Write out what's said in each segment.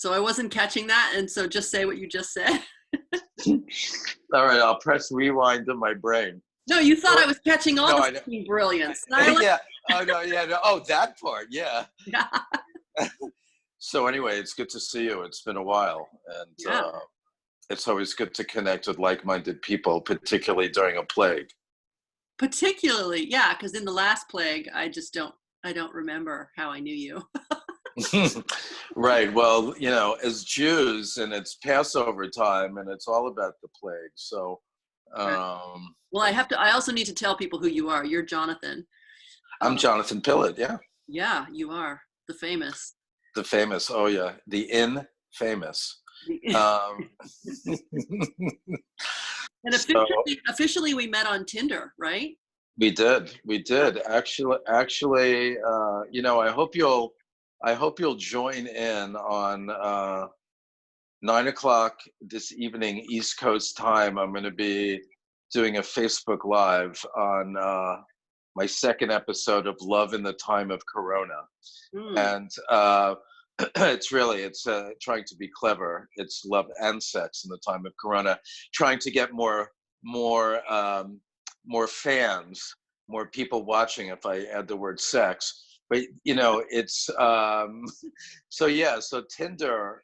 So I wasn't catching that, and so just say what you just said. All right, I'll press rewind to my brain. No, you thought So, I was catching all no, the I don't. fucking brilliance. I like Yeah. Oh no. Yeah. No. Oh, that part. Yeah. yeah. So anyway, it's good to see you. It's been a while, and Yeah. it's always good to connect with like-minded people, particularly during a plague. Particularly, yeah, because in the last plague, I don't remember how I knew you. Right. Well, as Jews, and it's Passover time, and it's all about the plague. So, Right. um, Well, I also need to tell people who you are. You're Jonathan. I'm Jonathan Pillot. Yeah, Yeah, you are the famous. the famous. Oh yeah, the infamous. And Um, so officially we met on Tinder, right? we did actually. I hope you'll join in on 9 o'clock this evening, East Coast time. I'm going to be doing a Facebook Live on my second episode of Love in the Time of Corona. Mm. And it's trying to be clever. It's love and sex in the time of Corona, trying to get more fans, more people watching if I add the word sex. But it's so Tinder,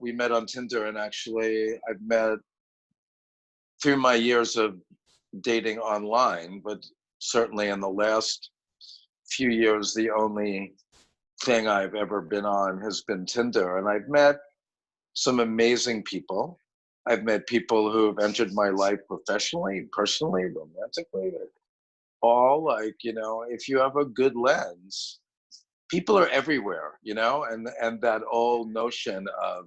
we met on Tinder, and actually I've met through my years of dating online, but certainly in the last few years, the only thing I've ever been on has been Tinder. And I've met some amazing people. I've met people who've entered my life professionally, personally, romantically, all if you have a good lens, people are everywhere, and that old notion of,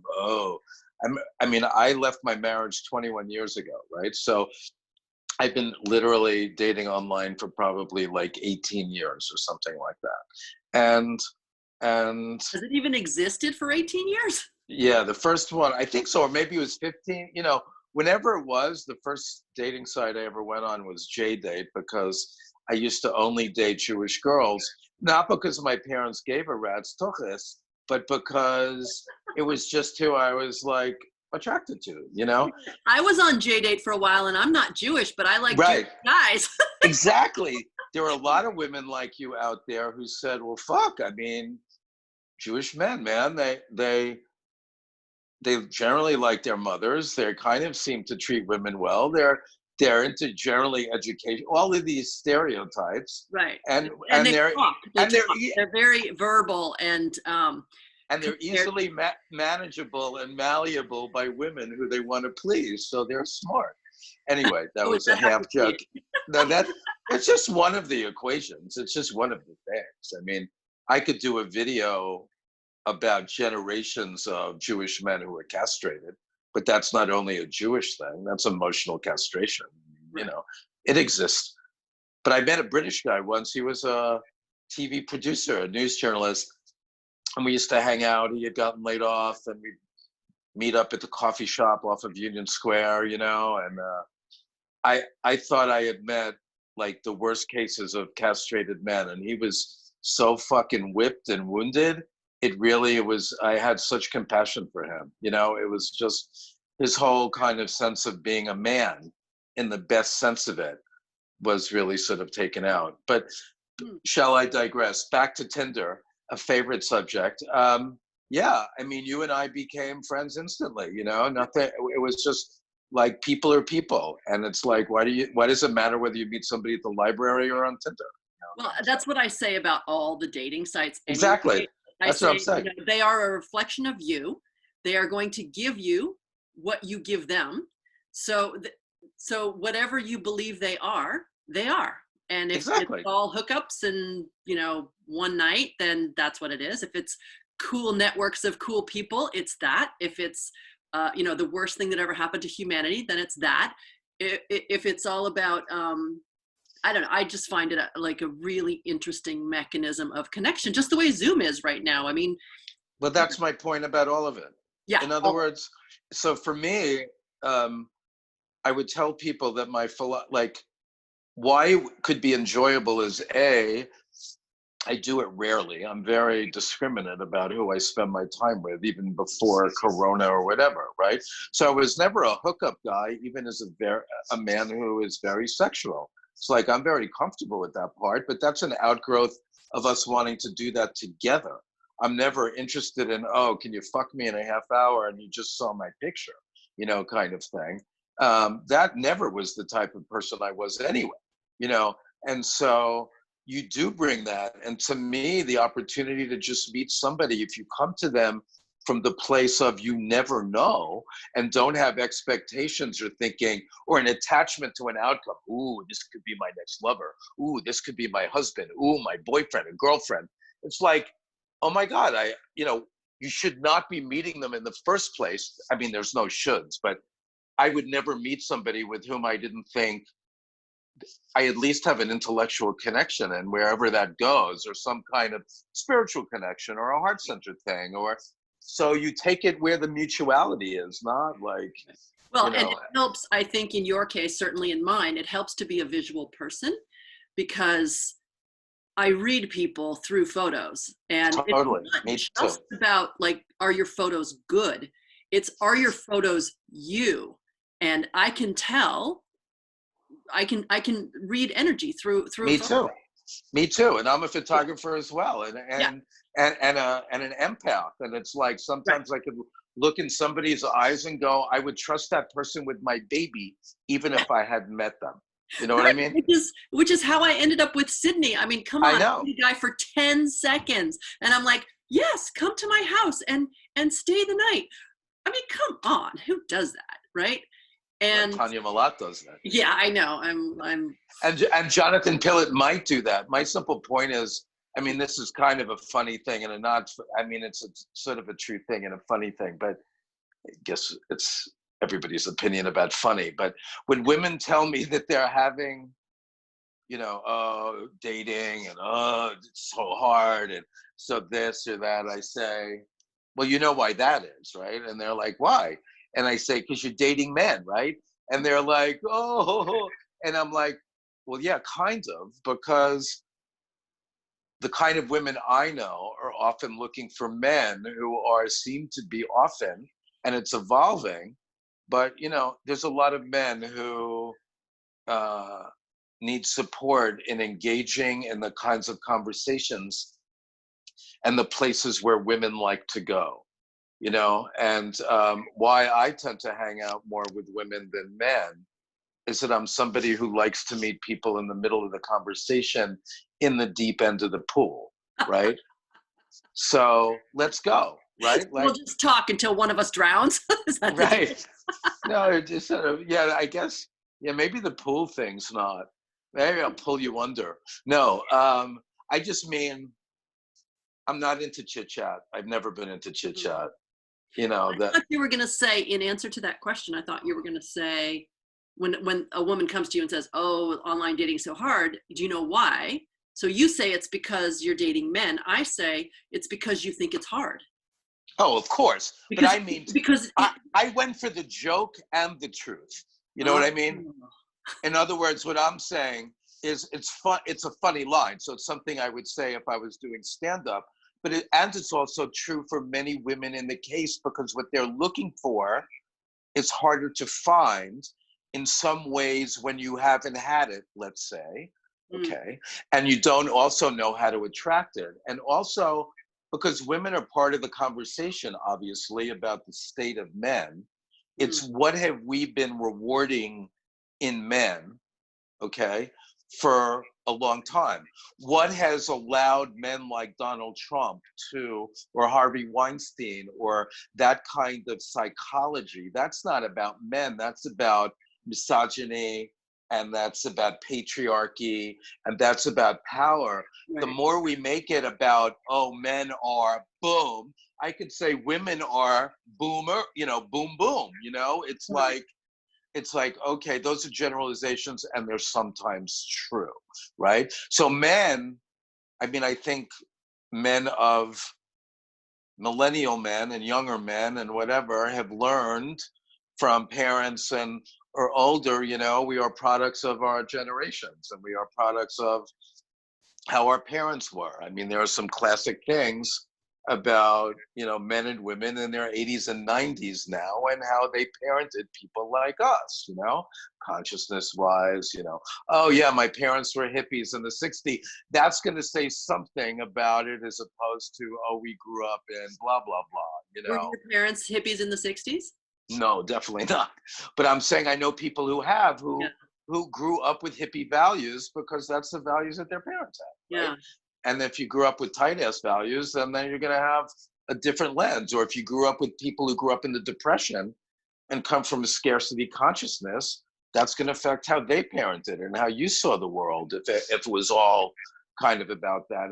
I left my marriage 21 years ago, right? So I've been literally dating online for probably like 18 years or something like that. And Has it even existed for 18 years? yeah, the first one, I think so, or maybe it was 15, whenever it was, the first dating site I ever went on was JDate, because I used to only date Jewish girls, not because my parents gave a rat's tuchus, but because it was just who I was like attracted to. I was on JDate for a while, and I'm not Jewish, but I like Right. Jewish guys. Exactly. There were a lot of women like you out there who said, well, fuck, Jewish men, man, they generally like their mothers. They kind of seem to treat women well. They're into generally education. All of these stereotypes, Right. and They they're talk. and they're They're very verbal and they're easily manageable and malleable by women who they want to please. So they're smart. Anyway, that was a half joke. No, that's just one of the equations. It's just one of the things. I could do a video about generations of Jewish men who were castrated, but that's not only a Jewish thing, that's emotional castration. Right. It exists. But I met a British guy once. He was a TV producer, a news journalist, and we used to hang out. He had gotten laid off, and we'd meet up at the coffee shop off of Union Square, and I thought I had met like the worst cases of castrated men, and he was so fucking whipped and wounded. It was, I had such compassion for him. It was just his whole kind of sense of being a man in the best sense of it was really sort of taken out. But shall I digress? Back to Tinder, a favorite subject. Yeah, you and I became friends instantly, nothing, it was just like people are people. And it's like, why does it matter whether you meet somebody at the library or on Tinder? Well, that's what I say about all the dating sites. Anyway. Exactly. That's what I'm saying. They are a reflection of you. They are going to give you what you give them. So whatever you believe they are, they are. And if Exactly. it's all hookups and, one night, then that's what it is. If it's cool networks of cool people, it's that. If it's, the worst thing that ever happened to humanity, then it's that. If it's all about, I don't know. I just find it like a really interesting mechanism of connection, just the way Zoom is right now. Well, that's my point about all of it. Yeah. In other words, so for me, I would tell people that why it could be enjoyable is I do it rarely. I'm very discriminate about who I spend my time with, even before Corona or whatever, right? So I was never a hookup guy, even as a man who is very sexual. It's like I'm very comfortable with that part, but that's an outgrowth of us wanting to do that together. I'm never interested in, oh, can you fuck me in a half hour and you just saw my picture, kind of thing. That never was the type of person I was anyway, you know, and so you do bring that. And to me, the opportunity to just meet somebody, if you come to them from the place of you never know and don't have expectations or thinking or an attachment to an outcome. Ooh, this could be my next lover. Ooh, this could be my husband. Ooh, my boyfriend and girlfriend. It's like, oh my God, you should not be meeting them in the first place. I mean, there's no shoulds, but I would never meet somebody with whom I didn't think I at least have an intellectual connection, and wherever that goes, or some kind of spiritual connection or a heart-centered thing, or so you take it where the mutuality is, not like, Well, and it helps, I think in your case, certainly in mine, it helps to be a visual person, because I read people through photos, and totally, me it's too. not just about like, are your photos good? It's, are your photos you? And I can tell, I can read energy through a Me photo. too. Me too. And I'm a photographer as well, and Yeah, an empath. And it's like right. sometimes I could look in somebody's eyes and go, I would trust that person with my baby, even if I hadn't met them. You know what I Right, mean? which is how I ended up with Sydney. I mean, come I on, I know. met a guy for 10 seconds, and I'm like, yes, come to my house and stay the night. I mean, come on, who does that, right? Right, And Tanya Malott does that. yeah, I know. I'm And Jonathan Pillot might do that. My simple point is, I mean, this is kind of a funny thing and a not, I mean, it's a sort of a true thing and a funny thing, but I guess it's everybody's opinion about funny. But when women tell me that they're having, dating and, it's so hard and so this or that, I say, well, you know why that is, right? And they're like, why? And I say, because you're dating men, right? And they're like, oh, and I'm like, well, yeah, kind of, because the kind of women I know are often looking for men who seem to be often, and it's evolving, but there's a lot of men who uh, need support in engaging in the kinds of conversations and the places where women like to go. And why I tend to hang out more with women than men is that I'm somebody who likes to meet people in the middle of the conversation in the deep end of the pool, right? So let's go, right? we'll Like, just talk until one of us drowns. Is that the deal? right. No, it just sort of, yeah, I guess, yeah, maybe the pool thing's not. Maybe I'll pull you under. No, I just mean, I'm not into chit chat. I've never been into chit Mm. chat. I That thought you were going to say, in answer to that question, I thought you were going to say, when a woman comes to you and says, "Oh, online dating is so hard," do you know why? So you say it's because you're dating men. I say it's because you think it's hard. Oh, of course. But Because I mean, because it, I went for the joke and the truth. You know what oh, I mean? In other words, what I'm saying is it's fun. It's a funny line. So it's something I would say if I was doing stand up. And it's also true for many women in the case, because what they're looking for is harder to find in some ways when you haven't had it, let's say, mm, okay, and you don't also know how to attract it. And also because women are part of the conversation, obviously, about the state of men, mm, it's what have we been rewarding in men, okay, for a long time? What has allowed men like Donald Trump or Harvey Weinstein, or that kind of psychology? That's not about men, that's about misogyny, and that's about patriarchy, and that's about power. The right. more we make it about, oh, men are boom, I could say women are boomer, boom, boom, Right. it's like, okay, those are generalizations and they're sometimes true, right? So men, I mean, I think men of millennial men and younger men and whatever have learned from parents and or older, we are products of our generations, and we are products of how our parents were. I mean, there are some classic things about, you know, men and women in their 80s and 90s now, and how they parented people like us, you know, consciousness wise, you know, oh yeah, my parents were hippies in the 60s. That's going to say something about it, as opposed to, oh, we grew up in blah blah blah, you Were know. your parents hippies in the 60s? No, definitely not. But I'm saying I know people who have, Yeah. who grew up with hippie values because that's the values that their parents had, right? Yeah. And if you grew up with tight ass values, then you're going to have a different lens. Or if you grew up with people who grew up in the Depression and come from a scarcity consciousness, that's going to affect how they parented and how you saw the world. If it was all kind of about that,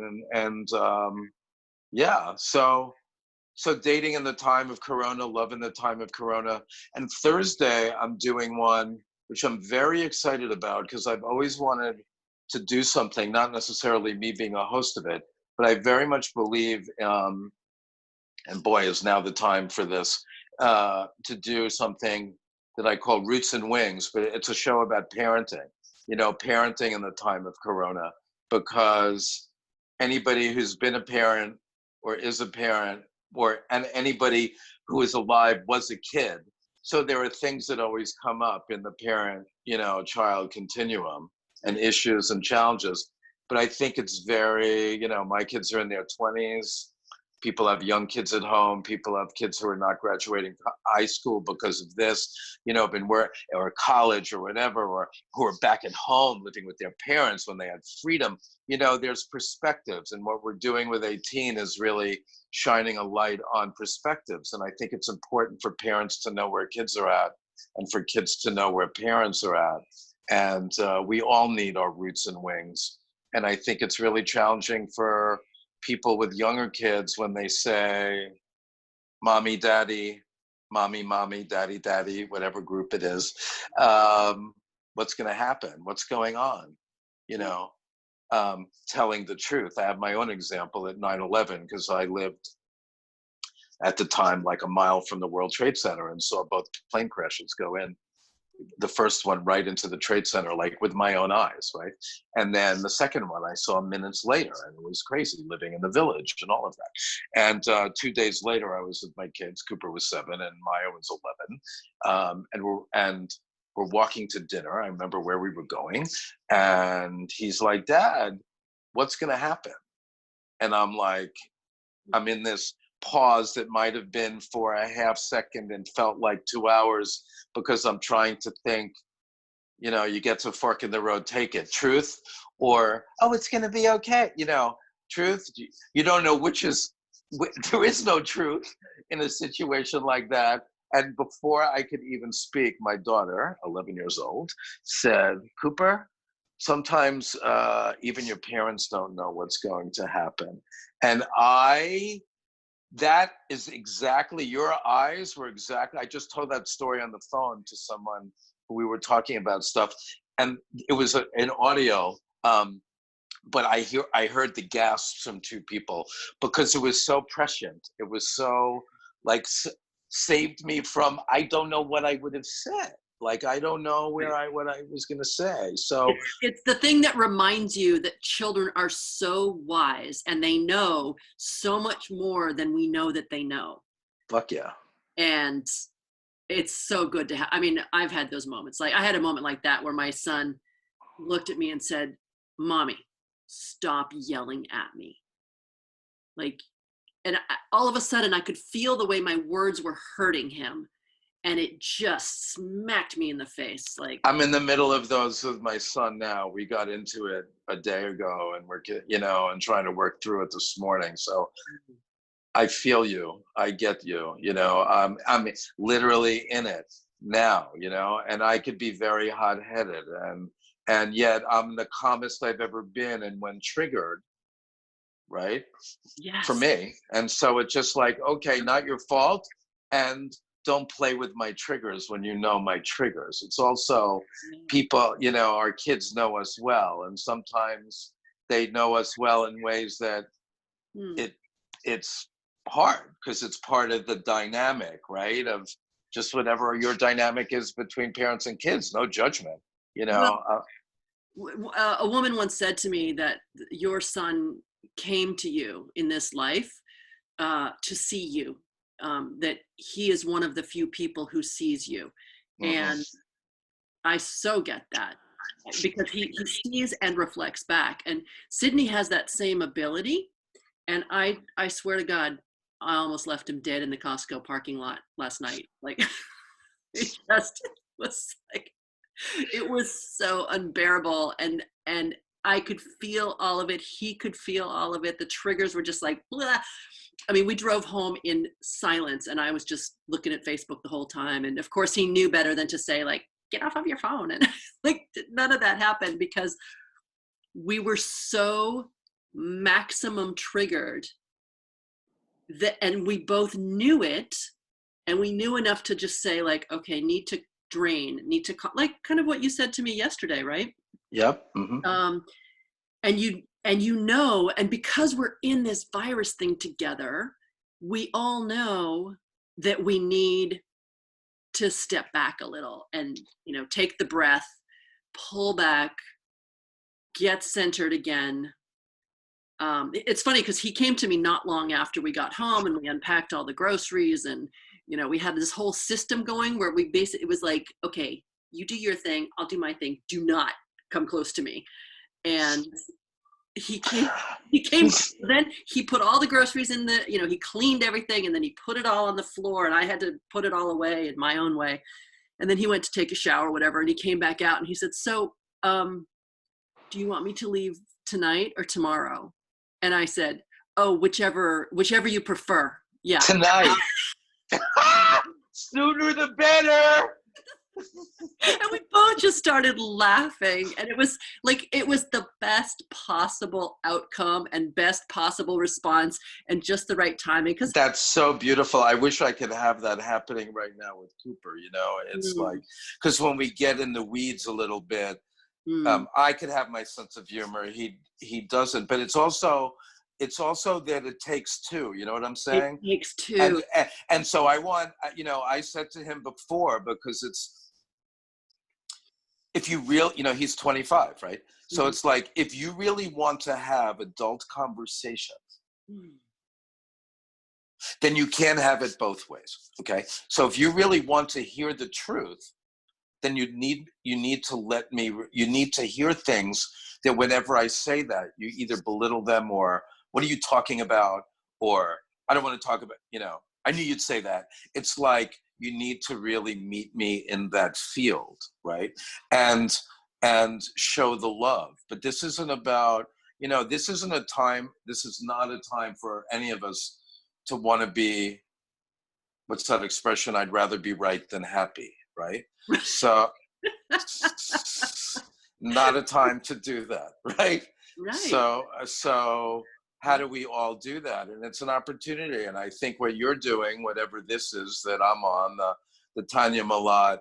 yeah, so dating in the time of Corona, love in the time of Corona. And Thursday, I'm doing one, which I'm very excited about because I've always wanted to do something, not necessarily me being a host of it, but I very much believe, and boy, is now the time for this, to do something that I call Roots and Wings, but it's a show about parenting, you know, parenting in the time of Corona, because anybody who's been a parent or is a parent, and anybody who is alive was a kid. So there are things that always come up in the parent, you know, child continuum, and issues and challenges. But I think it's very, you know, my kids are in their 20s. People have young kids at home. People have kids who are not graduating high school because of this, you know, or college or whatever, or who are back at home living with their parents when they had freedom. You know, there's perspectives, and what we're doing with 18 is really shining a light on perspectives. And I think it's important for parents to know where kids are at, and for kids to know where parents are at. And we all need our roots and wings. And I think it's really challenging for people with younger kids when they say, mommy, daddy, mommy, daddy, daddy, whatever group it is. What's going to happen? What's going on? You know, telling the truth. I have my own example at 9/11 because I lived at the time like a mile from the World Trade Center and saw both plane crashes go in, the first one right into the Trade Center, like with my own eyes, right? And then the second one I saw minutes later, and it was crazy living in the village and all of that. And 2 days later, I was with my kids. Cooper was 7 and Maya was 11. And we're walking to dinner. I remember where we were going. And he's like, Dad, what's going to happen? And I'm like, I'm in this pause that might have been for a half second and felt like 2 hours, because I'm trying to think, you know, you get to a fork in the road, take it, truth, or, oh, it's going to be okay. You know, truth, you don't know which is, there is no truth in a situation like that. And before I could even speak, my daughter, 11 years old, said, Cooper, sometimes even your parents don't know what's going to happen. And that is exactly, your eyes were exactly, I just told that story on the phone to someone who we were talking about stuff, and it was an audio, but I heard the gasps from two people because it was so prescient. It was so like saved me from, I don't know what I would have said. Like, I don't know what I was going to say. So It's the thing that reminds you that children are so wise and they know so much more than we know that they know. fuck yeah. And it's so good to have. I mean, I've had those moments. Like I had a moment like that where my son looked at me and said, Mommy, stop yelling at me. Like, and all of a sudden I could feel the way my words were hurting him. And it just smacked me in the face. Like, I'm in the middle of those with my son now. We got into it a day ago, and we're, you know, and trying to work through it this morning. So I feel you. I get you. You know, I'm literally in it now. You know, and I could be very hot-headed, and yet I'm the calmest I've ever been. And when triggered, right, for yes. me, and so it's just like, okay, not your fault, and don't play with my triggers when you know my triggers. It's also people, you know, our kids know us well, and sometimes they know us well in ways that it's hard because it's part of the dynamic, right? Of just whatever your dynamic is between parents and kids, no judgment, you Well, know. A woman once said to me that your son came to you in this life to see you, that he is one of the few people who sees you. Hmm. And I so get that, because he sees and reflects back. And Sydney has that same ability. And I swear to God, I almost left him dead in the Costco parking lot last night. Like, it just was like, it was so unbearable. And I could feel all of it. He could feel all of it. The triggers were just like, blah. I mean, we drove home in silence, and I was just looking at Facebook the whole time. And of course, he knew better than to say, like, get off of your phone. And like, none of that happened, because we were so maximum triggered that, and we both knew it, and we knew enough to just say, like, okay, need to drain, need to, like, kind of what you said to me yesterday, right? Yep. Hmm. Um, and because we're in this virus thing together, we all know that we need to step back a little and, take the breath, pull back, get centered again. It's funny because he came to me not long after we got home, and we unpacked all the groceries, and we had this whole system going where we basically, it was like, okay, you do your thing, I'll do my thing, do not come close to me. And he came then he put all the groceries in the, he cleaned everything, and then he put it all on the floor, and I had to put it all away in my own way. And then he went to take a shower or whatever, and he came back out and he said, so do you want me to leave tonight or tomorrow? And I said, oh, whichever you prefer. Yeah. Tonight. Sooner the better. And we both just started laughing, and it was like, it was the best possible outcome and best possible response, and just the right timing. Because That's so beautiful. I wish I could have that happening right now with Cooper. It's like, because when we get in the weeds a little bit, I could have my sense of humor. He doesn't, but it's also that it takes two. You know what I'm saying? It takes two. And so I want, I said to him before, because if you he's 25, right? So it's like, if you really want to have adult conversations, then you can have it both ways. Okay. So if you really want to hear the truth, then you need to hear things that whenever I say that, you either belittle them, or what are you talking about? Or I don't want to talk about, I knew you'd say that. It's like, you need to really meet me in that field, right? And show the love. But this isn't about, this is not a time for any of us to want to be, what's that expression? I'd rather be right than happy, right? So not a time to do that, right? Right. So how do we all do that? And it's an opportunity. And I think what you're doing, whatever this is that I'm on, the Tanya Malott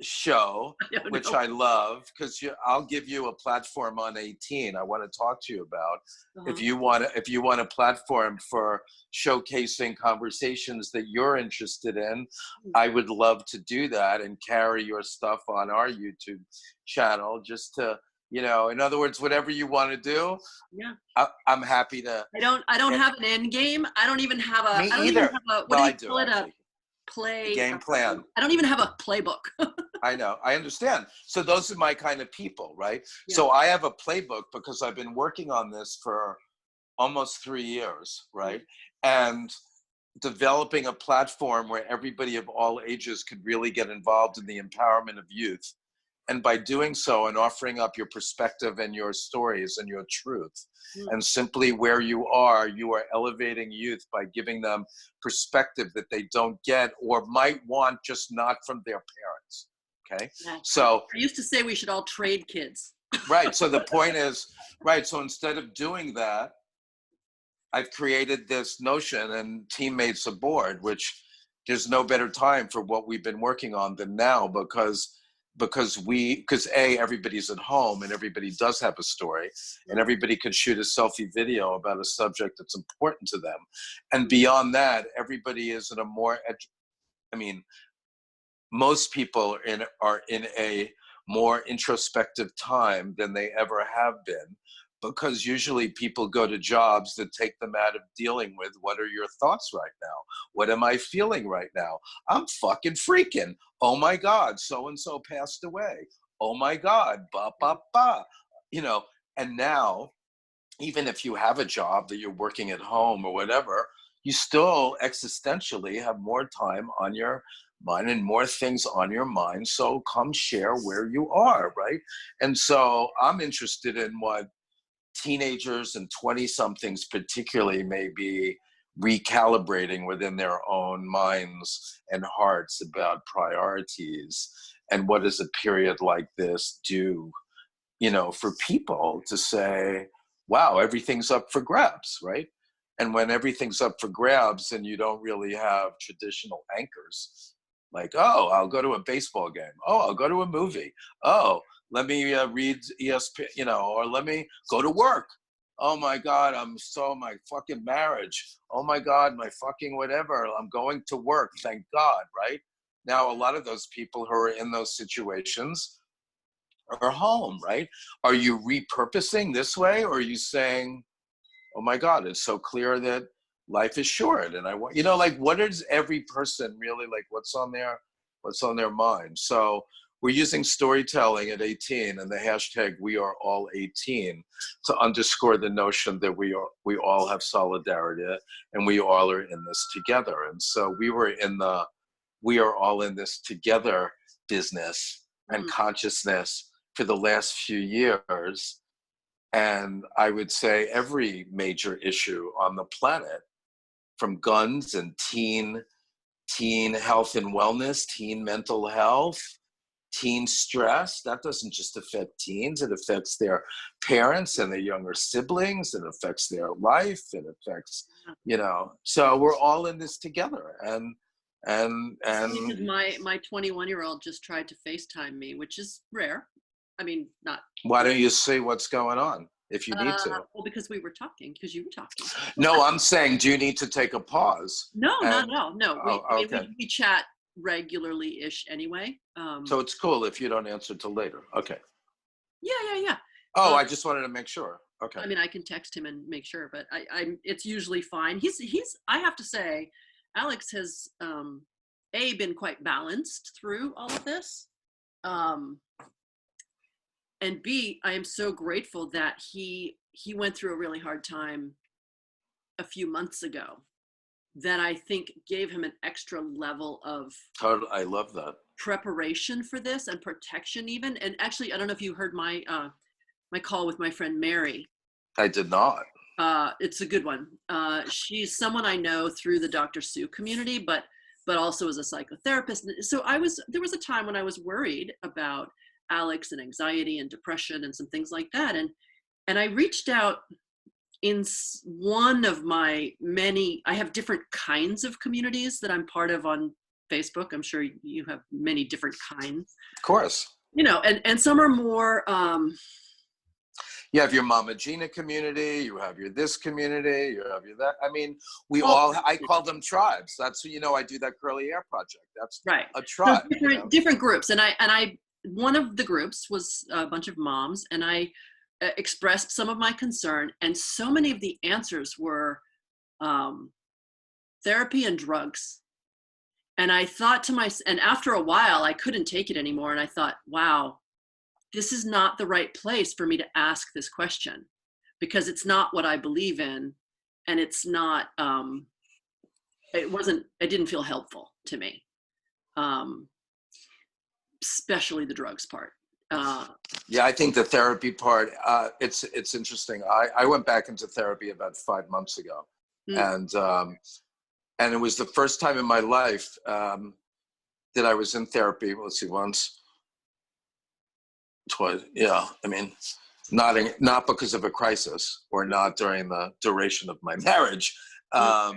show, which I love, because I'll give you a platform on 18. I want to talk to you about if you want a platform for showcasing conversations that you're interested in. I would love to do that and carry your stuff on our YouTube channel, just to, in other words, whatever you want to do. Yeah, I'm happy to. I don't have an end game. I don't even have a. Me I don't either. even have a. What Well, do you call it? A play game plan. I don't even have a playbook. I know. I understand. So those are my kind of people, right? Yeah. So I have a playbook because I've been working on this for almost 3 years, right? And developing a platform where everybody of all ages could really get involved in the empowerment of youth. And by doing so and offering up your perspective and your stories and your truth, and simply where you are elevating youth by giving them perspective that they don't get or might want, just not from their parents. Okay. Yeah. So I used to say we should all trade kids. Right. So the point is, right. So instead of doing that, I've created this notion, and teammates aboard, which there's no better time for what we've been working on than now, because everybody's at home and everybody does have a story, and everybody could shoot a selfie video about a subject that's important to them. And beyond that, everybody is in a more, most people are in a more introspective time than they ever have been, because usually people go to jobs that take them out of dealing with what are your thoughts right now? What am I feeling right now? I'm fucking freaking. Oh my God, so and so passed away. Oh my God, ba ba ba. You know, and now, even if you have a job that you're working at home or whatever, you still existentially have more time on your mind and more things on your mind. So come share where you are, right? And so I'm interested in what teenagers and 20 somethings particularly may be recalibrating within their own minds and hearts about priorities, and what does a period like this do, you know, for people to say, wow, everything's up for grabs, right? And when everything's up for grabs and you don't really have traditional anchors, like, oh, I'll go to a baseball game. Oh, I'll go to a movie. Oh, let me read ESPN, you know, or let me go to work. Oh my God, my fucking marriage. Oh my God, my fucking whatever. I'm going to work, thank God, right? Now, a lot of those people who are in those situations are home, right? Are you repurposing this way, or are you saying, oh my God, it's so clear that life is short, and I want, you know, like, what is every person really like? What's on their mind? So we're using storytelling at 18 and the hashtag We Are All 18 to underscore the notion that we all have solidarity and we all are in this together. And so we were in the We Are All in This Together business and consciousness for the last few years. And I would say every major issue on the planet, from guns and teen health and wellness, teen mental health, teen stress, that doesn't just affect teens, it affects their parents and their younger siblings, it affects their life, it affects, you know, so we're all in this together. And because my 21-year-old just tried to FaceTime me, which is rare. I mean, not. Why don't you see what's going on if you need to? Well, because we were talking, because you were talking. No, I'm saying, do you need to take a pause? No, not at all. No, Okay. we chat regularly-ish anyway. So it's cool if you don't answer till later. Okay. Yeah. Oh, I just wanted to make sure. Okay. I mean, I can text him and make sure, but it's usually fine. He's. I have to say, Alex has been quite balanced through all of this. And B, I am so grateful that he went through a really hard time a few months ago that I think gave him an extra level of I love that. preparation for this and protection even. And actually, I don't know if you heard my my call with my friend Mary. I did not. It's a good one. She's someone I know through the Dr. Sue community, but also as a psychotherapist. So there was a time when I was worried about Alex and anxiety and depression and some things like that. And I reached out in one of my many, I have different kinds of communities that I'm part of on Facebook. I'm sure you have many different kinds. Of course. You know, and some are more, you have your Mama Gina community, you have your this community, you have your that. I mean, I call them tribes. That's, you know, I do that Curly Hair Project. That's right. A tribe. So different groups. And I one of the groups was a bunch of moms, and I expressed some of my concern, and so many of the answers were therapy and drugs. And I thought to myself, and after a while, I couldn't take it anymore. And I thought, wow, this is not the right place for me to ask this question, because it's not what I believe in. And it's not, it didn't feel helpful to me. Especially the drugs part. Yeah, I think the therapy part, it's interesting. I went back into therapy about 5 months ago. And it was the first time in my life that I was in therapy. Let's see, once, twice. Yeah, I mean, not because of a crisis or not during the duration of my marriage. But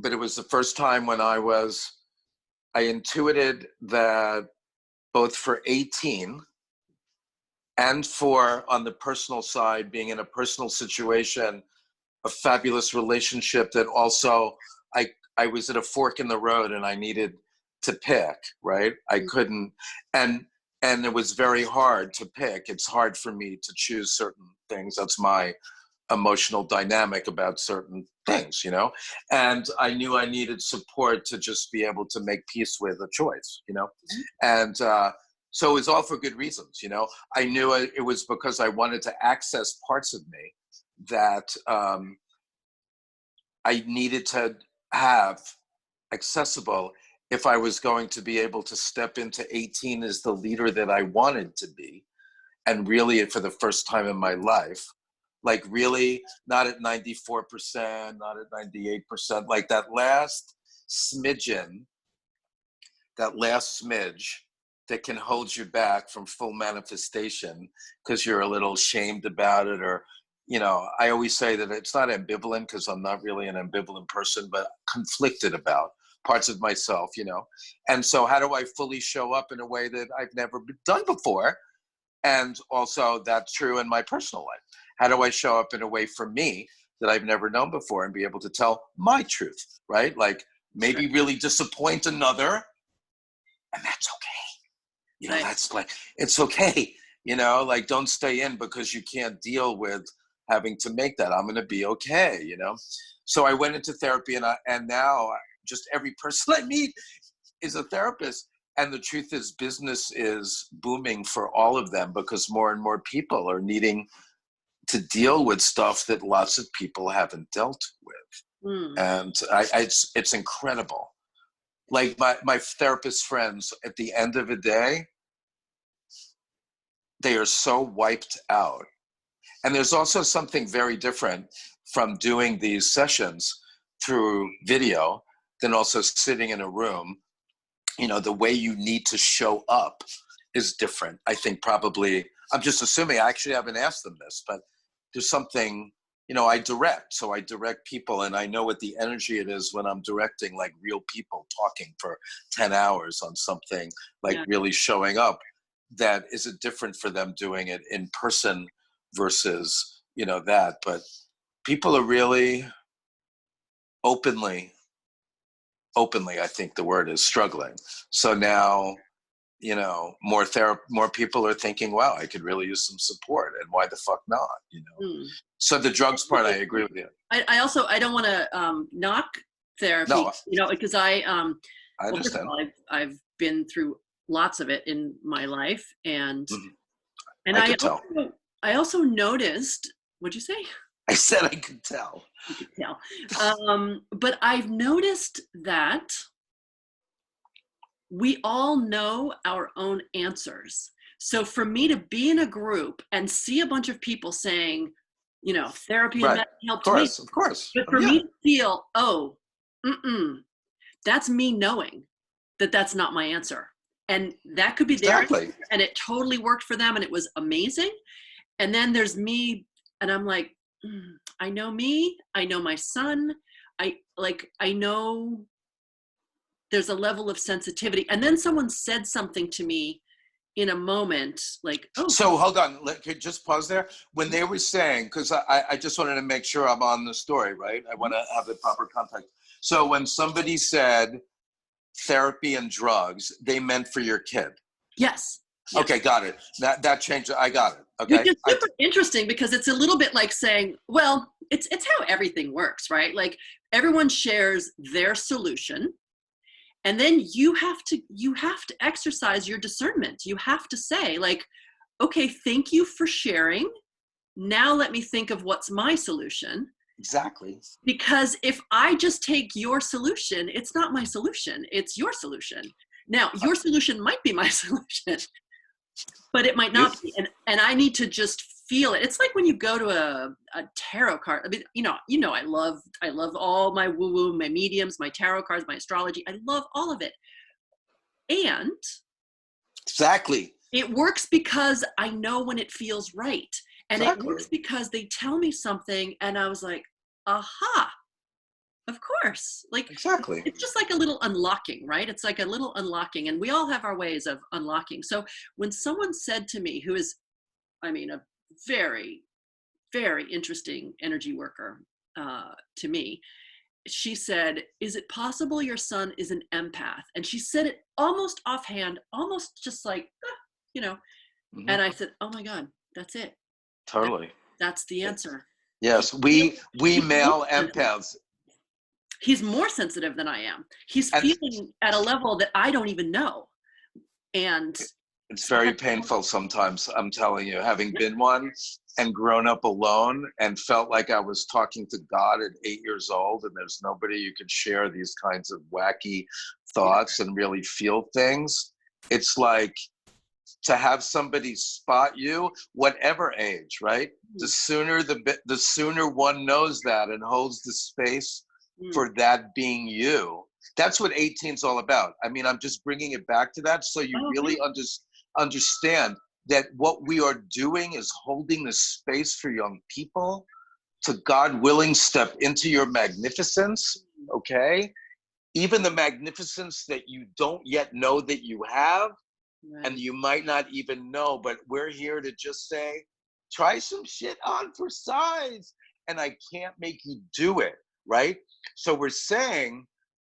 it was the first time when I intuited that both for 18 and for, on the personal side, being in a personal situation, a fabulous relationship that also I was at a fork in the road and I needed to pick, right? I couldn't, and and it was very hard to pick. It's hard for me to choose certain things. That's my emotional dynamic about certain things, you know? And I knew I needed support to just be able to make peace with a choice, you know? And so it was all for good reasons, you know? I knew it was because I wanted to access parts of me that I needed to have accessible if I was going to be able to step into 18 as the leader that I wanted to be. And really, for the first time in my life, like really not at 94%, not at 98%, like that last smidgen, that last smidge that can hold you back from full manifestation because you're a little ashamed about it, or, you know, I always say that it's not ambivalent because I'm not really an ambivalent person, but conflicted about parts of myself, you know. And so how do I fully show up in a way that I've never done before? And also that's true in my personal life. How do I show up in a way for me that I've never known before and be able to tell my truth, right? Like maybe really disappoint another, and that's okay. You know, Right. that's like, it's okay. You know, like don't stay in because you can't deal with having to make that. I'm going to be okay, you know? So I went into therapy, and now just every person I meet is a therapist. And the truth is business is booming for all of them because more and more people are needing to deal with stuff that lots of people haven't dealt with. Mm. And it's incredible. Like my therapist friends, at the end of the day, they are so wiped out. And there's also something very different from doing these sessions through video than also sitting in a room. You know, the way you need to show up is different. I think probably, I'm just assuming, I actually haven't asked them this, but there's something, you know, I direct. So I direct people, and I know what the energy it is when I'm directing like real people talking for 10 hours on something, like Yeah. really showing up. That is it different for them doing it in person versus, you know, that. But people are really openly, I think the word is struggling. So now, you know, more people are thinking, wow, I could really use some support, and why the fuck not, you know? Mm. So the drugs part, I agree with you. I also, I don't want to knock therapy, No, you know, because I well, first of understand. all, I've been through lots of it in my life, and Mhm. and I could tell. I also noticed. What'd you say? I said I could tell. You could tell. But I've noticed that we all know our own answers. So for me to be in a group and see a bunch of people saying, you know, therapy and Right. medicine Of helped me, course. Of course. but for Yeah. me to feel, oh, that's me knowing that that's not my answer. And that could be their answer, Exactly. and it totally worked for them and it was amazing. And then there's me, and I'm like, I know me, I know my son, I know there's a level of sensitivity. And then someone said something to me in a moment, like, oh, So hold on. Could just pause there. When they were saying, because I just wanted to make sure I'm on the story, right? I want to have the proper context. So when somebody said therapy and drugs, they meant for your kid. yes, yes. Okay, got it. That changed. I got it. Which Okay. is super interesting because it's a little bit like saying, well, it's how everything works, right? Like everyone shares their solution, and then you have to exercise your discernment. You have to say, like, okay, thank you for sharing. Now let me think of what's my solution. Exactly. Because if I just take your solution, it's not my solution, it's your solution. Now, your solution might be my solution, but it might not be. And I need to just feel it. It's like when you go to a tarot card. I mean, I love all my woo-woo, my mediums, my tarot cards, my astrology. I love all of it. And Exactly. it works because I know when it feels right. And it Exactly. works because they tell me something and I was like, aha, of course. Like Exactly. it's just like a little unlocking, right? It's like a little unlocking, and we all have our ways of unlocking. So when someone said to me, who is, I mean, a very, very interesting energy worker to me, she said, is it possible your son is an empath? And she said it almost offhand, almost just like, you know. Hmm. And I said, oh my God, that's it. That, Totally. that's the answer. Yes, He, we he's more male sensitive. empaths, He's more sensitive than I am. He's and feeling at a level that I don't even know. And it's very sometimes, painful sometimes, I'm telling you, having yeah, been one and grown up alone and felt like I was talking to God at 8 years old, and there's nobody you could share these kinds of wacky yeah. thoughts and really feel things. It's like to have somebody spot you, whatever age, right? The Mm, sooner the sooner one knows that and holds the space mm. for that being you. That's what 18 is all about. I mean, I'm just bringing it back to that so you Oh, really good. understand that what we are doing is holding the space for young people to, God willing, step into your magnificence, okay? Even the magnificence that you don't yet know that you have, and Right. you might not even know, but we're here to just say, try some shit on for size. And I can't make you do it, right? So we're saying,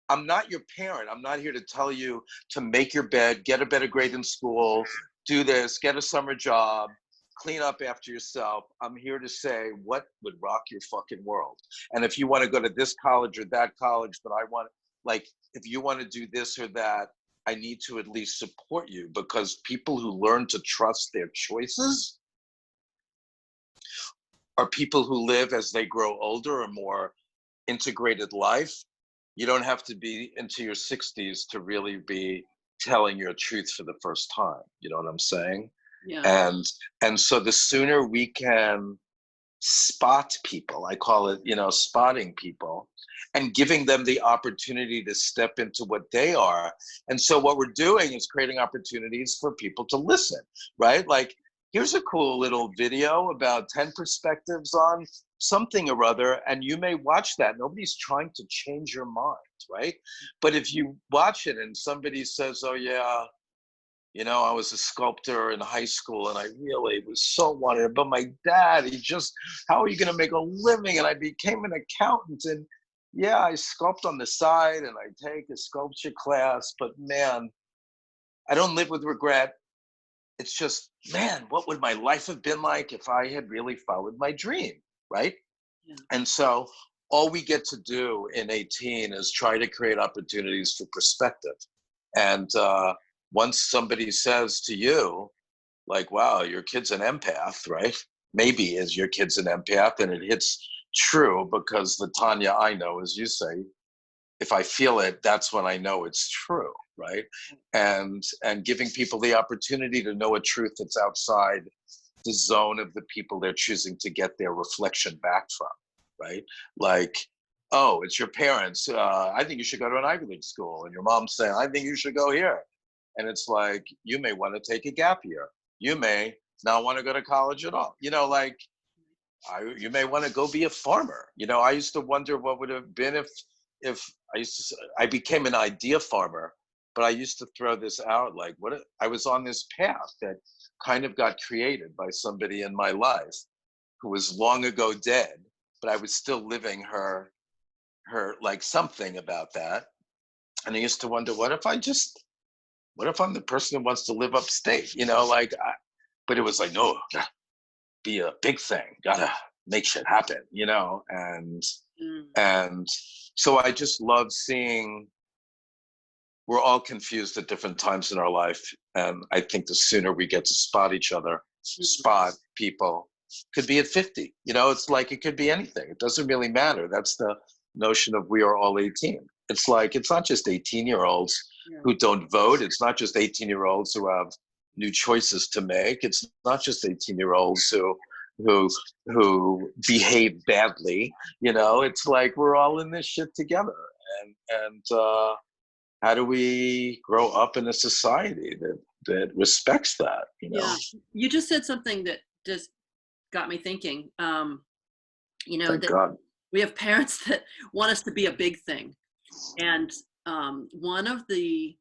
I'm not your parent. I'm not here to tell you to make your bed, get a better grade in school, do this, get a summer job, clean up after yourself. I'm here to say what would rock your fucking world. And if you want to go to this college or that college, but I want, like, if you want to do this or that, I need to at least support you, because people who learn to trust their choices are people who live as they grow older, a more integrated life. You don't have to be into your 60s to really be telling your truth for the first time. You know what I'm saying? Yeah. And so the sooner we can spot people, I call it, spotting people, and giving them the opportunity to step into what they are. And so what we're doing is creating opportunities for people to listen, right? Like, here's a cool little video about 10 perspectives on something or other, and you may watch that. Nobody's trying to change your mind, right? But if you watch it and somebody says, oh yeah, I was a sculptor in high school and I really was so wanted it. But my dad, how are you going to make a living? And I became an accountant. And yeah, I sculpt on the side and I take a sculpture class. But man, I don't live with regret. It's just, man, what would my life have been like if I had really followed my dream? Right. Yeah. And so all we get to do in 18 is try to create opportunities for perspective. And once somebody says to you, like, wow, your kid's an empath, right? Maybe is your kid's an empath, and it hits true, because the Tanya I know, as you say, if I feel it, that's when I know it's true, right? And giving people the opportunity to know a truth that's outside the zone of the people they're choosing to get their reflection back from, right? Like, oh, it's your parents. I think you should go to an Ivy League school, and your mom's saying, I think you should go here. And it's like, you may want to take a gap year. You may not want to go to college at all. Like, you may want to go be a farmer. I used to wonder what would have been if I became an idea farmer. But I used to throw this out, like, I was on this path that kind of got created by somebody in my life who was long ago dead, but I was still living her like something about that. And I used to wonder, what if I'm the person who wants to live upstate? Like, but it was like, no, be a big thing, gotta make shit happen, and Mm. and so I just love seeing we're all confused at different times in our life, and I think the sooner we get to spot each other, Mm. spot people, could be at 50. It's like it could be anything. It doesn't really matter. That's the notion of we are all 18. It's like, it's not just 18-year-olds Yeah. who don't vote. It's not just 18-year-olds who have new choices to make. It's not just 18-year-olds who behave badly. It's like we're all in this shit together. And how do we grow up in a society that respects that? Yeah. You just said something that just got me thinking. Thank That God. we have parents that want us to be a big thing. And one of the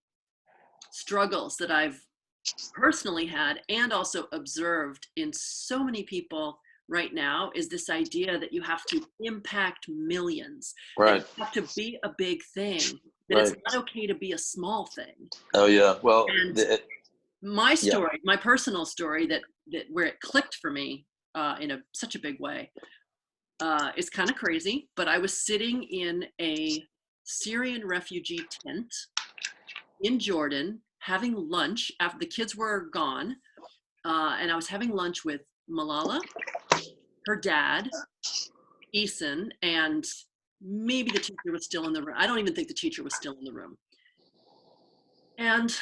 struggles that I've personally had and also observed in so many people right now is this idea that you have to impact millions, that you Right. have to be a big thing, that it's Right. not okay to be a small thing. Oh yeah. Well, And my Yeah. story, my personal story that where it clicked for me in such a big way is kind of crazy. But I was sitting in a Syrian refugee tent in Jordan having lunch after the kids were gone, and I was having lunch with Malala, her dad, Eason, and maybe the teacher was still in the room. I don't even think the teacher was still in the room. And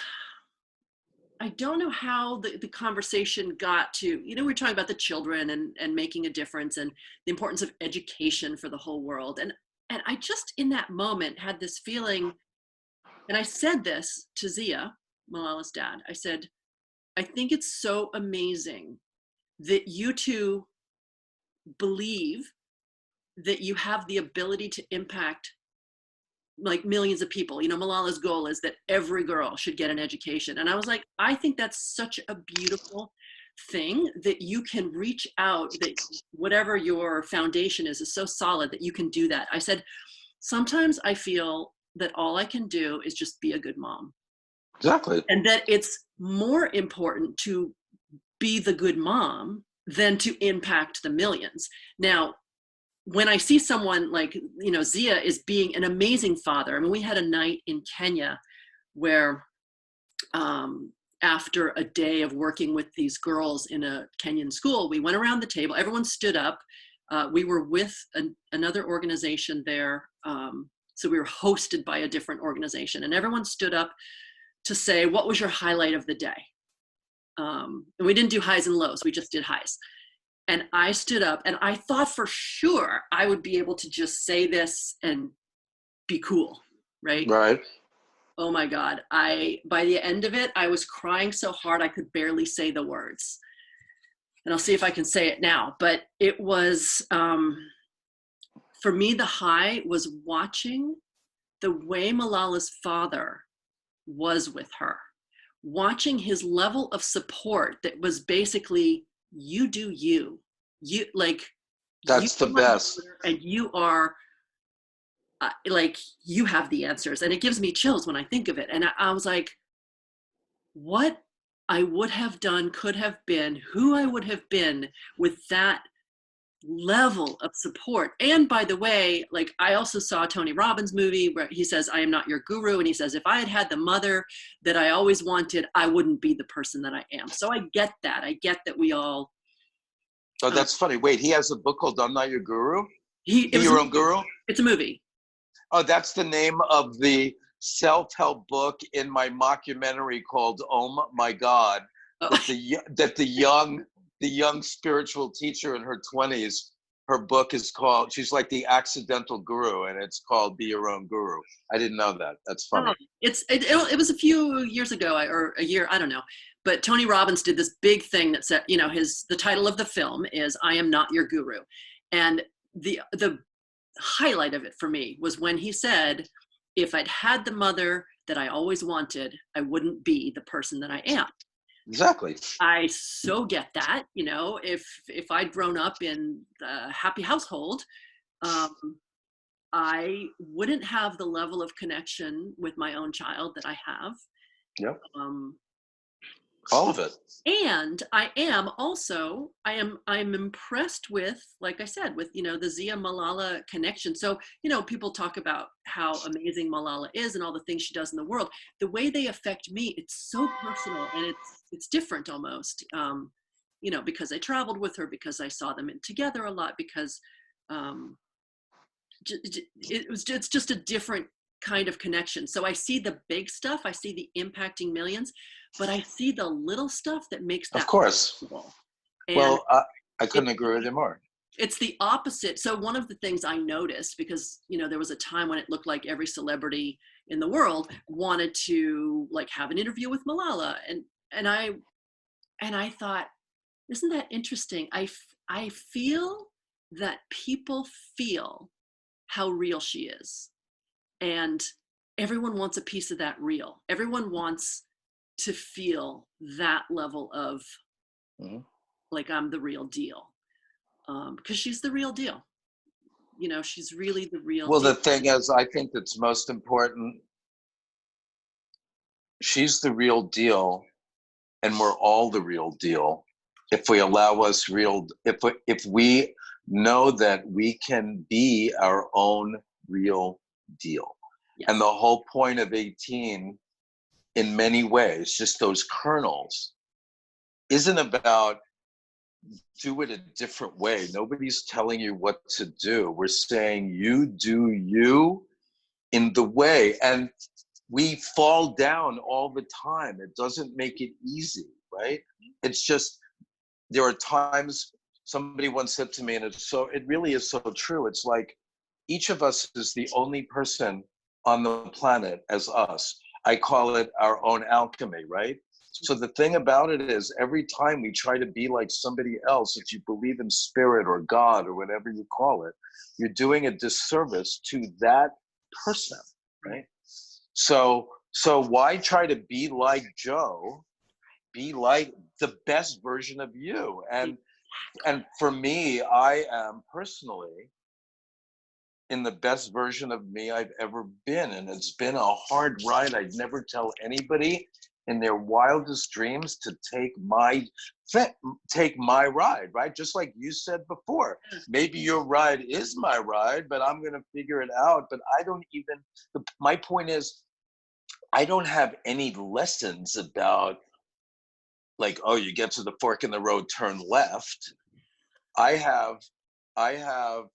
I don't know how the conversation got to, we were talking about the children and making a difference and the importance of education for the whole world. And I just in that moment had this feeling, and I said this to Zia, Malala's dad. I said, I think it's so amazing that you two believe that you have the ability to impact like millions of people. Malala's goal is that every girl should get an education. And I was like, I think that's such a beautiful thing that you can reach out, that whatever your foundation is so solid that you can do that. I said, sometimes I feel that all I can do is just be a good mom. Exactly. And that it's more important to be the good mom than to impact the millions. Now, when I see someone like, Zia is being an amazing father. I mean, we had a night in Kenya where after a day of working with these girls in a Kenyan school, we went around the table, everyone stood up. We were with another organization there. So we were hosted by a different organization, and everyone stood up to say, what was your highlight of the day? And we didn't do highs and lows, we just did highs. And I stood up and I thought for sure I would be able to just say this and be cool, right? Right. Oh my God. By the end of it, I was crying so hard I could barely say the words. And I'll see if I can say it now. But it was, for me, the high was watching the way Malala's father was with her, watching his level of support that was basically, you do you. That's the best. And you are you have the answers. And it gives me chills when I think of it. And I was like, what I would have done, could have been, who I would have been with that level of support. And by the way, like I also saw Tony Robbins' movie where he says, I am not your guru. And he says, if I had had the mother that I always wanted, I wouldn't be the person that I am. So I get that. I get that we all. Oh, that's funny. Wait, he has a book called I'm Not Your Guru? Be Your Own Guru? It's a movie. Oh, that's the name of the self-help book in my mockumentary called Oh My God, that the young spiritual teacher in her 20s, her book is called, she's like the accidental guru, and it's called Be Your Own Guru. I didn't know that. That's funny. It was a few years ago, or a year, I don't know. But Tony Robbins did this big thing that said, the title of the film is I Am Not Your Guru. And the highlight of it for me was when he said, if I'd had the mother that I always wanted, I wouldn't be the person that I am. Exactly. I so get that. If I'd grown up in a happy household, I wouldn't have the level of connection with my own child that I have. Yep. All of it. And I'm impressed with, like I said, with, the Zia Malala connection. So, people talk about how amazing Malala is and all the things she does in the world. The way they affect me, it's so personal and it's different almost, because I traveled with her, because I saw them together a lot, because it's just a different kind of connection. So I see the big stuff, I see the impacting millions, but I see the little stuff that makes that of course possible. Well, I couldn't agree with you more. It's the opposite. So one of the things I noticed, because there was a time when it looked like every celebrity in the world wanted to like have an interview with Malala, and I thought, isn't that interesting? I feel that people feel how real she is. And everyone wants a piece of that real. Everyone wants to feel that level of like I'm the real deal. Because she's the real deal. She's really the real deal. The thing is, I think that's most important. She's the real deal and we're all the real deal. If we allow us if we know that we can be our own real deal. Yes. And the whole point of 18, in many ways, just those kernels, isn't about do it a different way. Nobody's telling you what to do. We're saying you do you in the way. And we fall down all the time. It doesn't make it easy, right? It's just, there are times, somebody once said to me, and it really is so true. It's like each of us is the only person on the planet as us. I call it our own alchemy, right? So the thing about it is, every time we try to be like somebody else, if you believe in spirit or God or whatever you call it, you're doing a disservice to that person, right? So why try to be like Joe? Be like the best version of you. And for me, I am personally in the best version of me I've ever been. And it's been a hard ride. I'd never tell anybody in their wildest dreams to take my ride, right? Just like you said before, maybe your ride is my ride, but I'm going to figure it out. But I don't even, my point is, I don't have any lessons about like, oh, you get to the fork in the road, turn left. I have,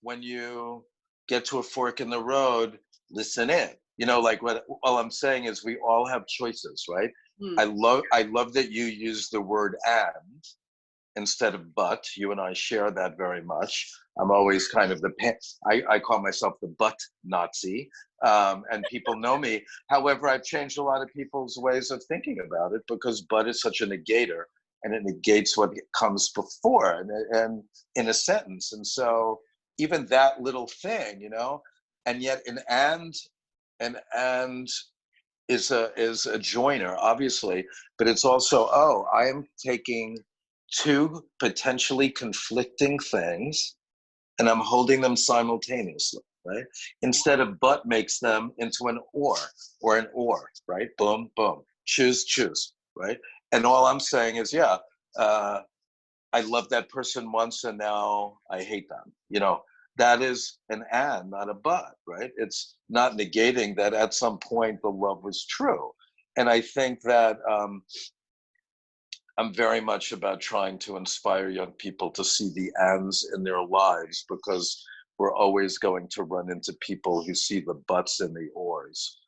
when you get to a fork in the road, listen in. You know, like what all I'm saying is we all have choices, right? I love that you use the word and instead of but. You and I share that very much. I'm always kind of I call myself the but Nazi, and people know me. However, I've changed a lot of people's ways of thinking about it because but is such a negator, and it negates what comes before and in a sentence. And so even that little thing, you know, and yet an and is a joiner, obviously, but it's also, oh, I am taking two potentially conflicting things and I'm holding them simultaneously, right? Instead of but makes them into an or an or, right? Boom, boom, choose, right? And all I'm saying is, yeah, I loved that person once and now I hate them. You know, that is an and, not a but, right? It's not negating that at some point the love was true. And I think that I'm very much about trying to inspire young people to see the ands in their lives, because we're always going to run into people who see the buts and the ors.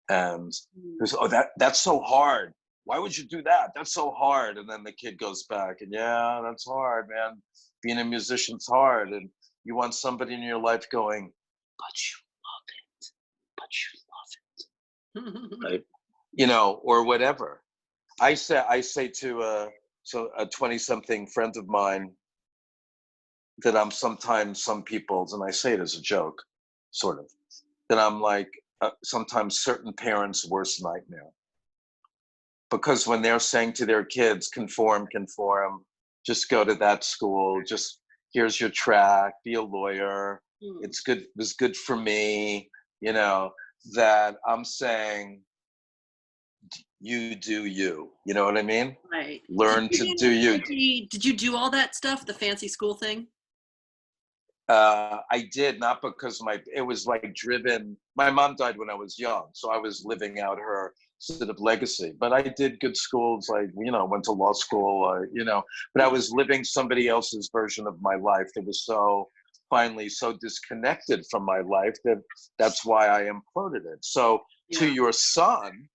And who's, oh, that's so hard. Why would you do that? That's so hard. And then the kid goes back and, yeah, that's hard, man. Being a musician's hard. And you want somebody in your life going, but you love it. Right? You know, or whatever. I say to a 20-something friend of mine that I'm sometimes some people's, and I say it as a joke, sort of, that I'm like sometimes certain parents' worst nightmare. Because when they're saying to their kids, conform, just go to that school, just here's your track, be a lawyer, it's good, it was good for me, you know, that I'm saying, you do you. You know what I mean? Right. Learn to do you. Did you do all that stuff, the fancy school thing? I did, not because it was like driven. My mom died when I was young, so I was living out her sort of legacy. But I did good schools, like, you know, went to law school, you know, but I was living somebody else's version of my life that was finally so disconnected from my life that's why I imploded it. So to your son,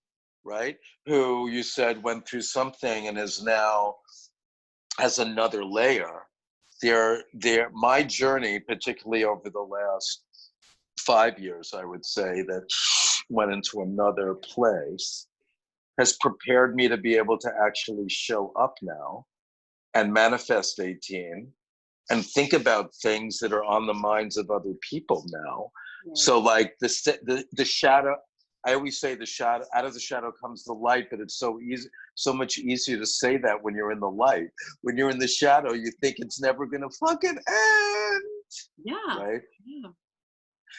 right, who you said went through something and is now has another layer. My journey, particularly over the last 5 years, I would say, that went into another place, has prepared me to be able to actually show up now and manifest 18 and think about things that are on the minds of other people now. Right. So like the shadow, I always say out of the shadow comes the light, but it's so much easier to say that when you're in the light. When you're in the shadow, you think it's never gonna fucking end. Yeah. Right? Yeah.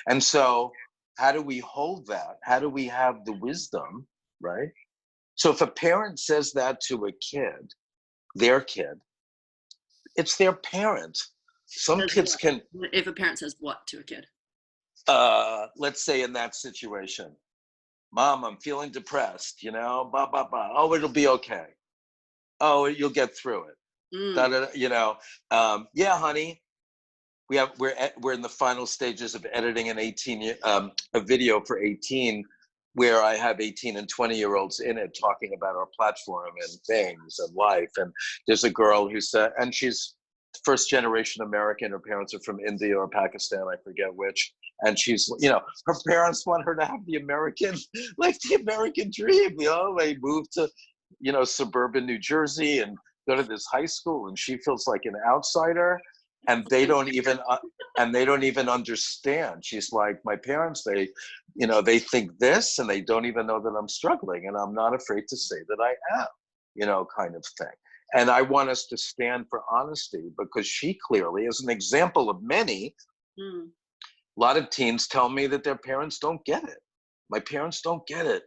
And so how do we hold that? How do we have the wisdom, right, So if a parent says that to a kid, their kid, it's their parent. Some Says kids what? can, If a parent says what to a kid? let's say in that situation, Mom, I'm feeling depressed, blah, blah, blah. Oh, it'll be okay. Oh, you'll get through it. Da, Mm. da, yeah, honey, we're in the final stages of editing a video for 18, where I have 18 and 20-year-olds in it talking about our platform and things and life. And there's a girl who said, and she's first generation American. Her parents are from India or Pakistan, I forget which. And she's, her parents want her to have the American, like the American dream. They moved to, suburban New Jersey and go to this high school, and she feels like an outsider. And they don't even understand. She's like, my parents, they think this, and they don't even know that I'm struggling, and I'm not afraid to say that I am, kind of thing. And I want us to stand for honesty, because she clearly is an example of many. Mm. A lot of teens tell me that their parents don't get it. My parents don't get it.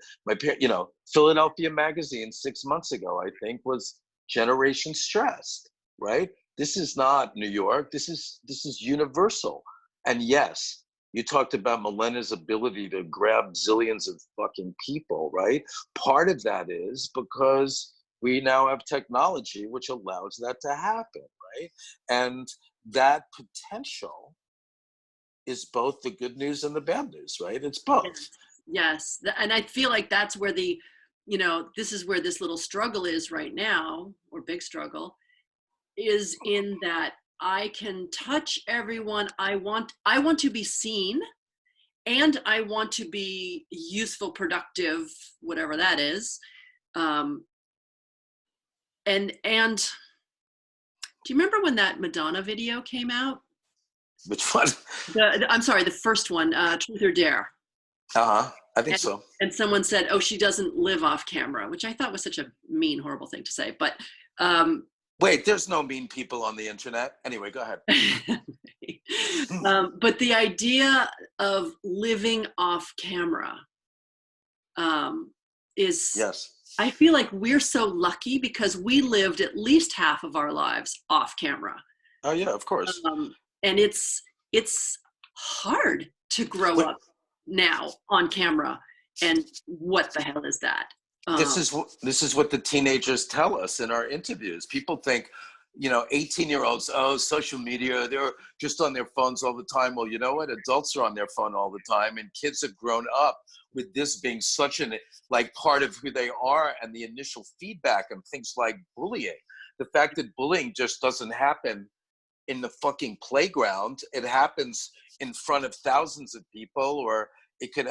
Philadelphia Magazine 6 months ago, I think, was Generation Stressed, right? This is not New York. This is universal. And yes, you talked about Milena's ability to grab zillions of fucking people, right? Part of that is because we now have technology which allows that to happen, right? And that potential is both the good news and the bad news, right? It's both. Yes. And I feel like that's where this is where this little struggle is right now, or big struggle, is in that I can touch everyone. I want to be seen, and I want to be useful, productive, whatever that is. And do you remember when that Madonna video came out? Which one? I'm sorry, the first one, Truth or Dare. I think And, so. and someone said, "Oh, she doesn't live off camera," which I thought was such a mean, horrible thing to say. But wait, there's no mean people on the internet. Anyway, go ahead. But the idea of living off camera is, yes. I feel like we're so lucky because we lived at least half of our lives off camera. Oh yeah, of course. And it's hard to grow up now on camera. And what the hell is that? This is what the teenagers tell us in our interviews. People think, 18-year-olds, oh, social media, they're just on their phones all the time. Well, you know what? Adults are on their phone all the time, and kids have grown up with this being such an part of who they are, and the initial feedback and things like bullying. The fact that bullying just doesn't happen in the fucking playground. It happens in front of thousands of people, or it could,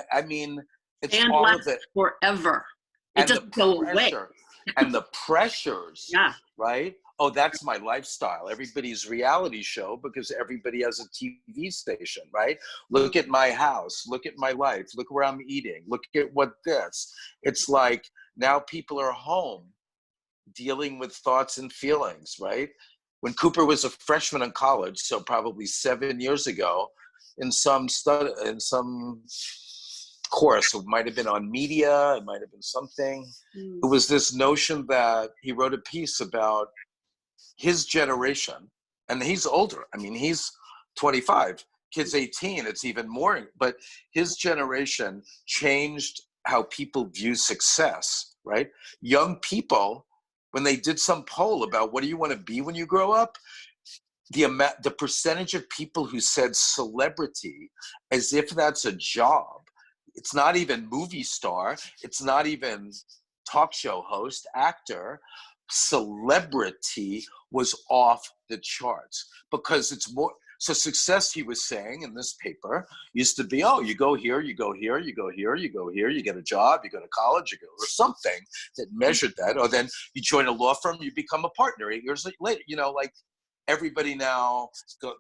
it's and all of it. Forever. It doesn't go away. And the pressures, yeah. Right? Oh, that's my lifestyle. Everybody's reality show because everybody has a TV station, right? Look at my house. Look at my life. Look where I'm eating. Look at what this. It's like now people are home dealing with thoughts and feelings, right? When Cooper was a freshman in college, so probably 7 years ago, in some course, it might have been on media, it might have been something. It was this notion that he wrote a piece about his generation, and he's older. He's 25, kid's 18, it's even more, but his generation changed how people view success, right? Young people, when they did some poll about what do you want to be when you grow up, the percentage of people who said celebrity as if that's a job. It's not even movie star. It's not even talk show host, actor. Celebrity was off the charts because it's more. So success, he was saying in this paper, used to be, oh, you go here, you go here, you go here, you go here, you get a job, you go to college, or something that measured that. Or then you join a law firm, you become a partner 8 years later. Everybody now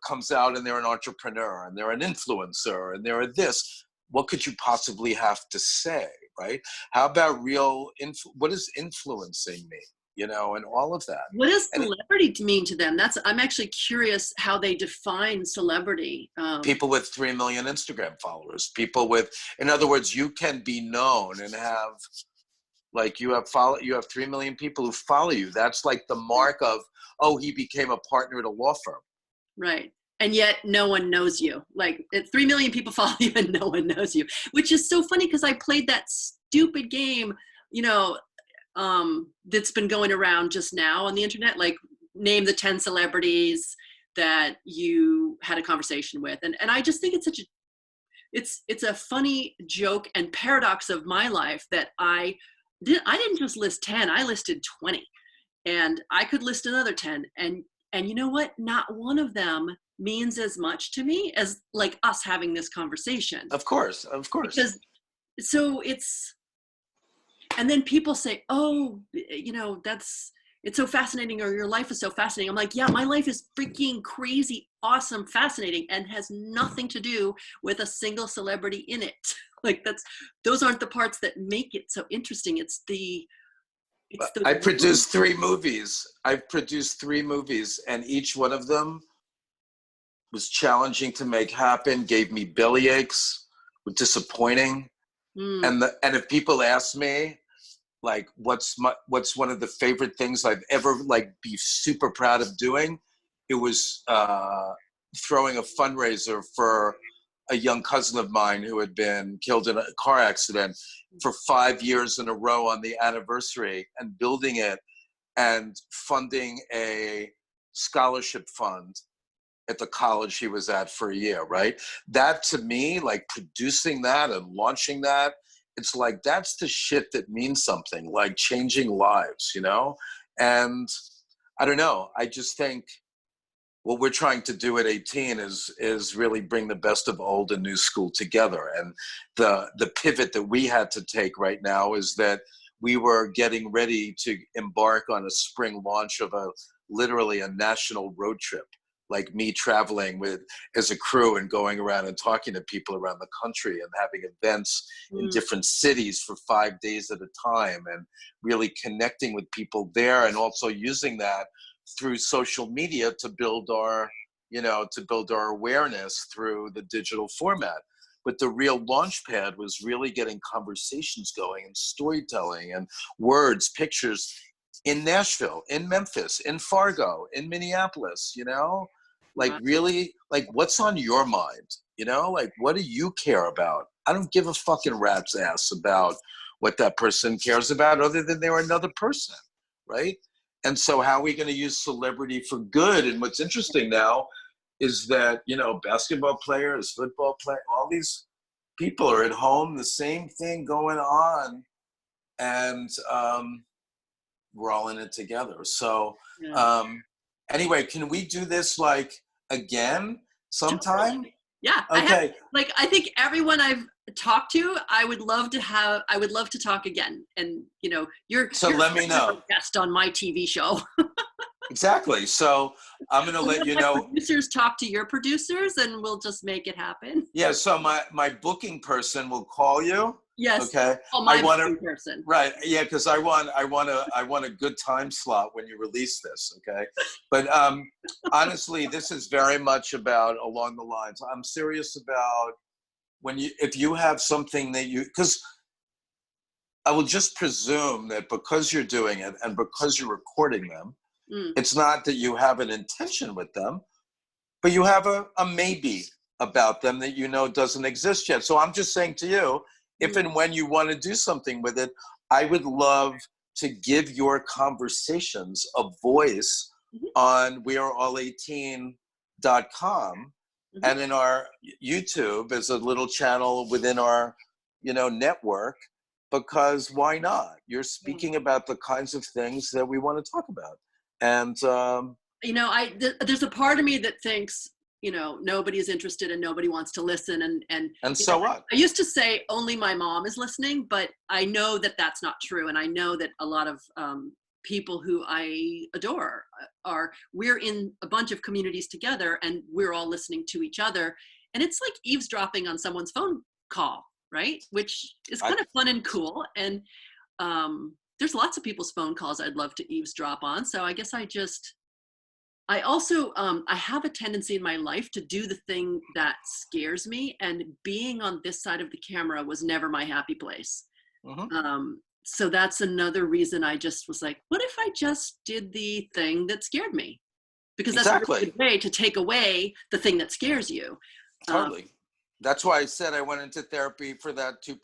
comes out and they're an entrepreneur and they're an influencer and they're this. What could you possibly have to say, right? How about what does influencing mean? And all of that. What does celebrity mean to them? I'm actually curious how they define celebrity. People with 3 million Instagram followers, people with, in other words, you can be known and have Like you have 3 million people who follow you. That's like the mark of, oh, he became a partner at a law firm. Right. And yet no one knows you. Like 3 million people follow you and no one knows you, which is so funny because I played that stupid game, you know, that's been going around just now on the internet, like name the 10 celebrities that you had a conversation with. And I just think it's such a, it's a funny joke and paradox of my life that I didn't just list 10, I listed 20, and I could list another 10. And you know what? Not one of them means as much to me as like us having this conversation. Of course, of course. Because so it's, and then people say, oh, you know, it's so fascinating, or your life is so fascinating. I'm like, yeah, my life is freaking crazy, awesome, fascinating, and has nothing to do with a single celebrity in it. Like those aren't the parts that make it so interesting. It's the I produced 3 movies. I've produced 3 movies, and each one of them was challenging to make happen, gave me belly aches, was disappointing. And if people ask me, like, what's one of the favorite things I've ever like be super proud of doing, it was throwing a fundraiser for a young cousin of mine who had been killed in a car accident for 5 years in a row on the anniversary, and building it and funding a scholarship fund at the college he was at for a year, right? That to me, like producing that and launching that, it's like, that's the shit that means something, like changing lives, you know? And I don't know, I just think what we're trying to do at 18 is really bring the best of old and new school together. And the pivot that we had to take right now is that we were getting ready to embark on a spring launch of literally a national road trip, like me traveling as a crew and going around and talking to people around the country and having events in different cities for 5 days at a time, and really connecting with people there, and also using that through social media to build our awareness through the digital format. But the real launch pad was really getting conversations going and storytelling and words, pictures in Nashville, in Memphis, in Fargo, in Minneapolis, you know? Like really, like what's on your mind? You know, like what do you care about? I don't give a fucking rat's ass about what that person cares about other than they're another person, right? And so how are we going to use celebrity for good? And what's interesting now is that, you know, basketball players, football players, all these people are at home, the same thing going on, and we're all in it together. So anyway, can we do this like again sometime? Totally. Yeah. Okay. I think everyone I've talked to, I would love to talk again. And you know, you're let me know. A guest on my TV show. Exactly. So I'm going to let you know. Producers talk to your producers and we'll just make it happen. Yeah. So my booking person will call you. Yes. Okay. Oh, my booking person. Right. Yeah. Because I want a good time slot when you release this. Okay. But honestly, this is very much about along the lines. I'm serious about if you have something that because I will just presume that because you're doing it and because you're recording them, it's not that you have an intention with them, but you have a maybe about them that you know doesn't exist yet. So I'm just saying to you, if and when you want to do something with it, I would love to give your conversations a voice on weareall18.com and in our YouTube as a little channel within our, you know, network, because why not? You're speaking about the kinds of things that we want to talk about. And you know, there's a part of me that thinks, you know, nobody is interested and nobody wants to listen, and so know, what? I used to say only my mom is listening, but I know that that's not true, and I know that a lot of people who I adore we're in a bunch of communities together, and we're all listening to each other, and it's like eavesdropping on someone's phone call, right? Which is kind of fun and cool, and there's lots of people's phone calls I'd love to eavesdrop on. So I guess I also, I have a tendency in my life to do the thing that scares me, and being on this side of the camera was never my happy place. so that's another reason I just was like, what if I just did the thing that scared me? Because that's a really Exactly. good way to take away the thing that scares you. Totally. That's why I said I went into therapy for that 2%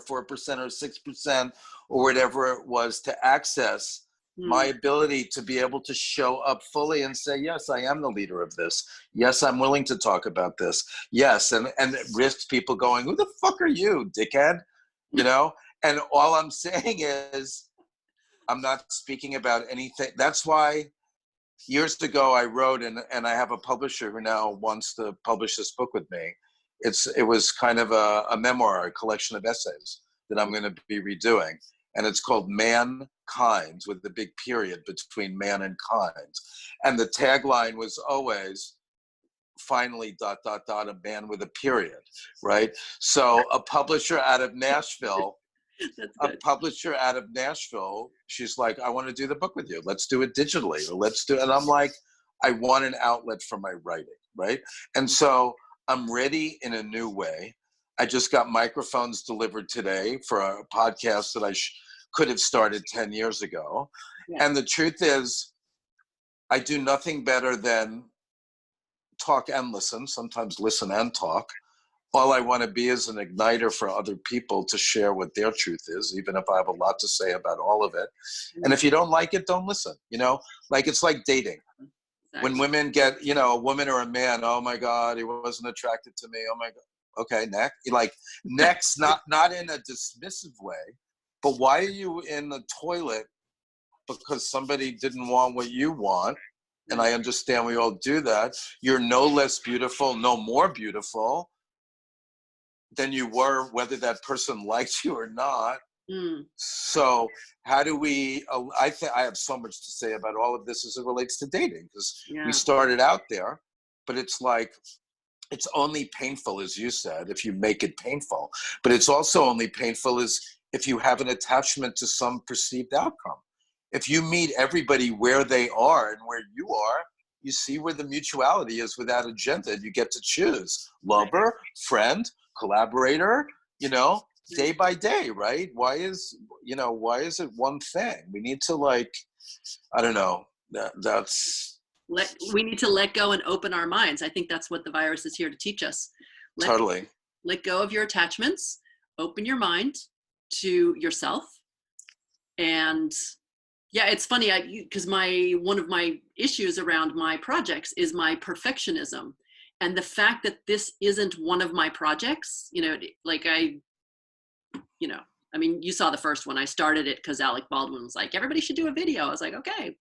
or 4% or 6% or whatever it was, to access my ability to be able to show up fully and say, yes, I am the leader of this. Yes, I'm willing to talk about this. Yes. And it risks people going, who the fuck are you, dickhead? You know? And all I'm saying is, I'm not speaking about anything. That's why years ago I wrote, and I have a publisher who now wants to publish this book with me. It was kind of a memoir, a collection of essays that I'm going to be redoing. And it's called Mankind, with the big period between man and kind. And the tagline was always, finally, ... a man with a period, right? So a publisher out of Nashville, she's like, I want to do the book with you. Let's do it digitally, or let's do it. And I'm like, I want an outlet for my writing, right? And so I'm ready in a new way. I just got microphones delivered today for a podcast that I could have started 10 years ago. Yeah. And the truth is, I do nothing better than talk and listen, sometimes listen and talk. All I want to be is an igniter for other people to share what their truth is, even if I have a lot to say about all of it. And if you don't like it, don't listen. You know, like, it's like dating. Exactly. When women get, you know, a woman or a man, oh my God, he wasn't attracted to me. Oh my God. Okay, next. Like, next, not in a dismissive way, but why are you in the toilet? Because somebody didn't want what you want. And I understand we all do that. You're no less beautiful, no more beautiful than you were, whether that person liked you or not. So how do we, I have so much to say about all of this as it relates to dating, because we started out there, but it's like, it's only painful, as you said, if you make it painful, but it's also only painful as if you have an attachment to some perceived outcome. If you meet everybody where they are and where you are, you see where the mutuality is without agenda, and you get to choose lover, friend, collaborator, you know, day by day, right? Why is it one thing? We need to, like, I don't know, we need to let go and open our minds. I think that's what the virus is here to teach us. Totally. Let go of your attachments, open your mind to yourself. And yeah, it's funny, because one of my issues around my projects is my perfectionism. And the fact that this isn't one of my projects, you know, like I mean, you saw the first one. I started it because Alec Baldwin was like, everybody should do a video. I was like, okay,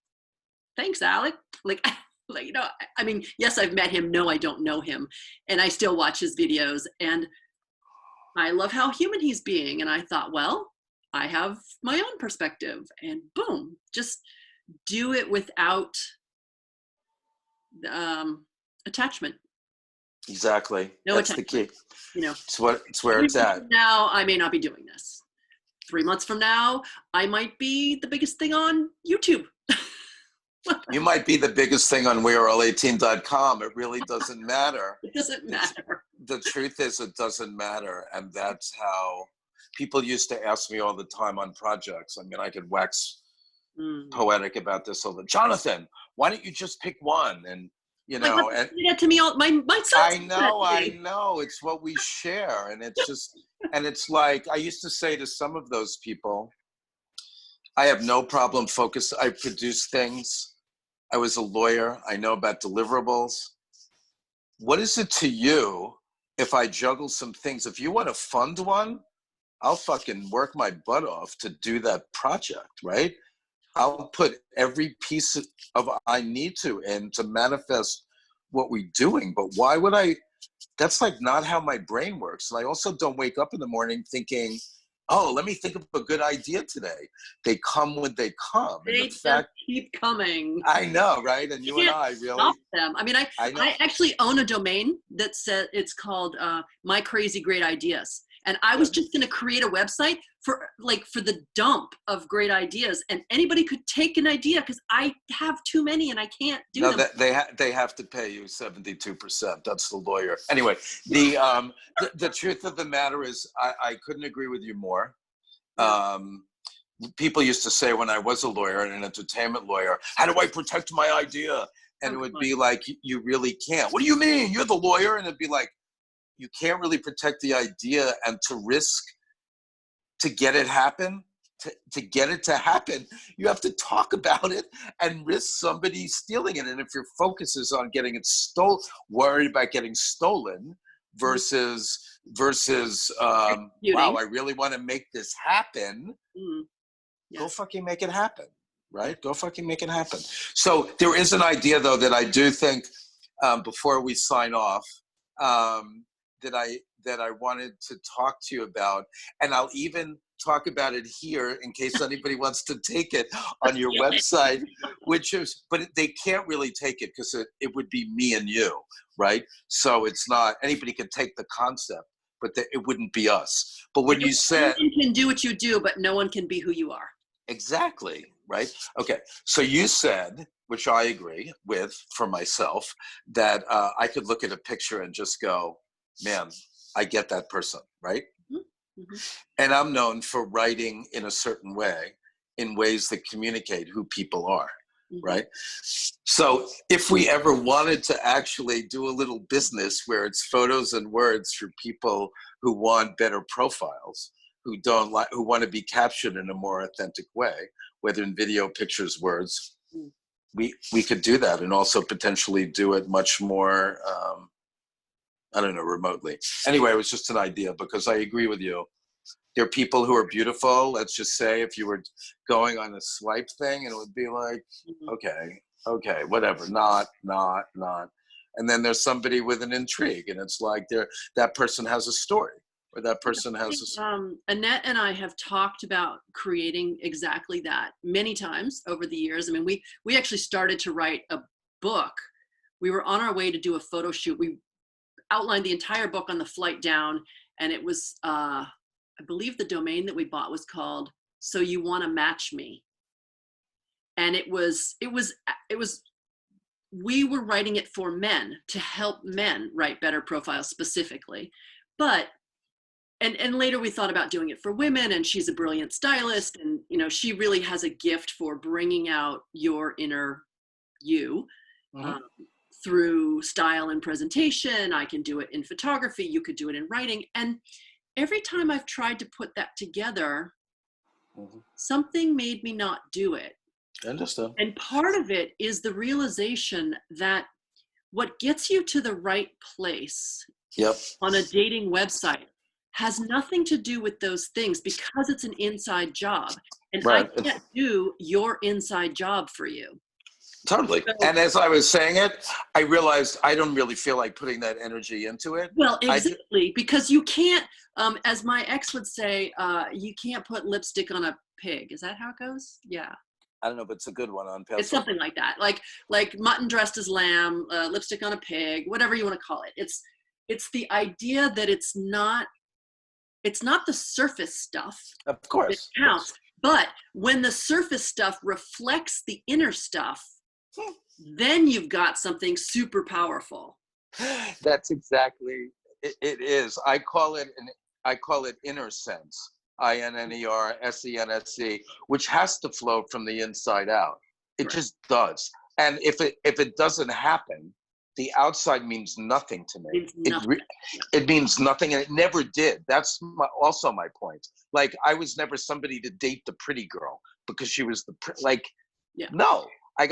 thanks, Alec. Like, you know, I mean, yes, I've met him. No, I don't know him. And I still watch his videos. And I love how human he's being. And I thought, well, I have my own perspective. And boom, just do it without attachment. Exactly. No That's attachment. the key. You know, it's where it's at. Now I may not be doing this. 3 months from now, I might be the biggest thing on YouTube. You might be the biggest thing on weareall18.com. It really doesn't matter. It doesn't matter. The truth is, it doesn't matter. And that's how people used to ask me all the time on projects. I mean, I could wax poetic about this all the Jonathan, why don't you just pick one? And, you know, like, and that to me, my I know. It's what we share. And it's just, and it's like, I used to say to some of those people, I have no problem focused. I produce things. I was a lawyer. I know about deliverables. What is it to you if I juggle some things? If you want to fund one, I'll fucking work my butt off to do that project, right? I'll put every piece of I need to in to manifest what we're doing. But why would I? That's like not how my brain works. And I also don't wake up in the morning thinking, oh, let me think of a good idea today. They come when they come. They just keep coming. I know, right? And you and I really stop them. I mean, I actually own a domain that says it's called My Crazy Great Ideas. And I was just going to create a website for the dump of great ideas, and anybody could take an idea because I have too many and I can't do them. They have to pay you 72%. That's the lawyer. Anyway, the truth of the matter is I couldn't agree with you more. people used to say when I was a lawyer and an entertainment lawyer, how do I protect my idea? And it would be like, you really can't. What do you mean? You're the lawyer? And it'd be like, you can't really protect the idea, and to risk to get it happen, to get it to happen, you have to talk about it and risk somebody stealing it. And if your focus is on getting it worried about getting stolen versus wow, I really want to make this happen, go fucking make it happen, right? Go fucking make it happen. So there is an idea, though, that I do think, before we sign off, that I wanted to talk to you about, and I'll even talk about it here in case anybody wants to take it on your website, which is, but they can't really take it because it would be me and you, right? So it's not, anybody could take the concept, but it wouldn't be us. But when you said, you can do what you do, but no one can be who you are. Exactly, right? Okay, so you said, which I agree with for myself, that I could look at a picture and just go, man, I get that person, right? And I'm known for writing in a certain way, in ways that communicate who people are, right? So if we ever wanted to actually do a little business where it's photos and words for people who want better profiles, who want to be captured in a more authentic way, whether in video, pictures, words, we could do that, and also potentially do it much more, I don't know, remotely. Anyway, it was just an idea, because I agree with you. There are people who are beautiful. Let's just say if you were going on a swipe thing, and it would be like, okay, whatever, not. And then there's somebody with an intrigue, and it's like that person has a story, or that person has Annette and I have talked about creating exactly that many times over the years. I mean, we actually started to write a book. We were on our way to do a photo shoot. We outlined the entire book on the flight down, and it was I believe the domain that we bought was called So You Want to Match Me. And it was we were writing it for men, to help men write better profiles specifically. But and later we thought about doing it for women, and she's a brilliant stylist, and she really has a gift for bringing out your inner you through style and presentation. I can do it in photography, you could do it in writing. And every time I've tried to put that together, something made me not do it. I understand. And part of it is the realization that what gets you to the right place on a dating website has nothing to do with those things, because it's an inside job. And I can't do your inside job for you. Totally. And as I was saying it, I realized I don't really feel like putting that energy into it. Well, exactly, because you can't, as my ex would say, you can't put lipstick on a pig. Is that how it goes? Yeah. I don't know, but it's a good one on pencil. It's something like that. Like mutton dressed as lamb, lipstick on a pig, whatever you want to call it. It's the idea that it's not the surface stuff. Of course. That counts. But when the surface stuff reflects the inner stuff, then you've got something super powerful. That's exactly it is. I call it inner sense, INNERSENSE, which has to flow from the inside out. It just does. And if it doesn't happen, the outside means nothing to me. It means nothing, and it never did. That's also my point. Like, I was never somebody to date the pretty girl because she was no. I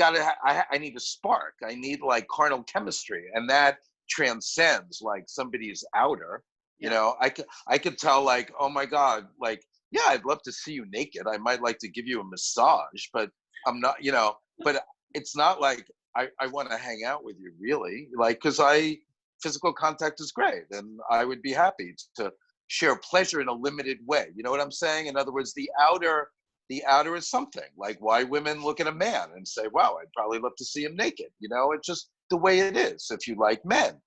need a spark. I need like carnal chemistry, and that transcends like somebody's outer. I could tell, like, oh my God, like, yeah, I'd love to see you naked. I might like to give you a massage, but I'm not, but it's not like I want to hang out with you, really, like, because physical contact is great, and I would be happy to share pleasure in a limited way. You know what I'm saying? In other words, the outer is something. Like, why women look at a man and say, wow, I'd probably love to see him naked. It's just the way it is if you like men,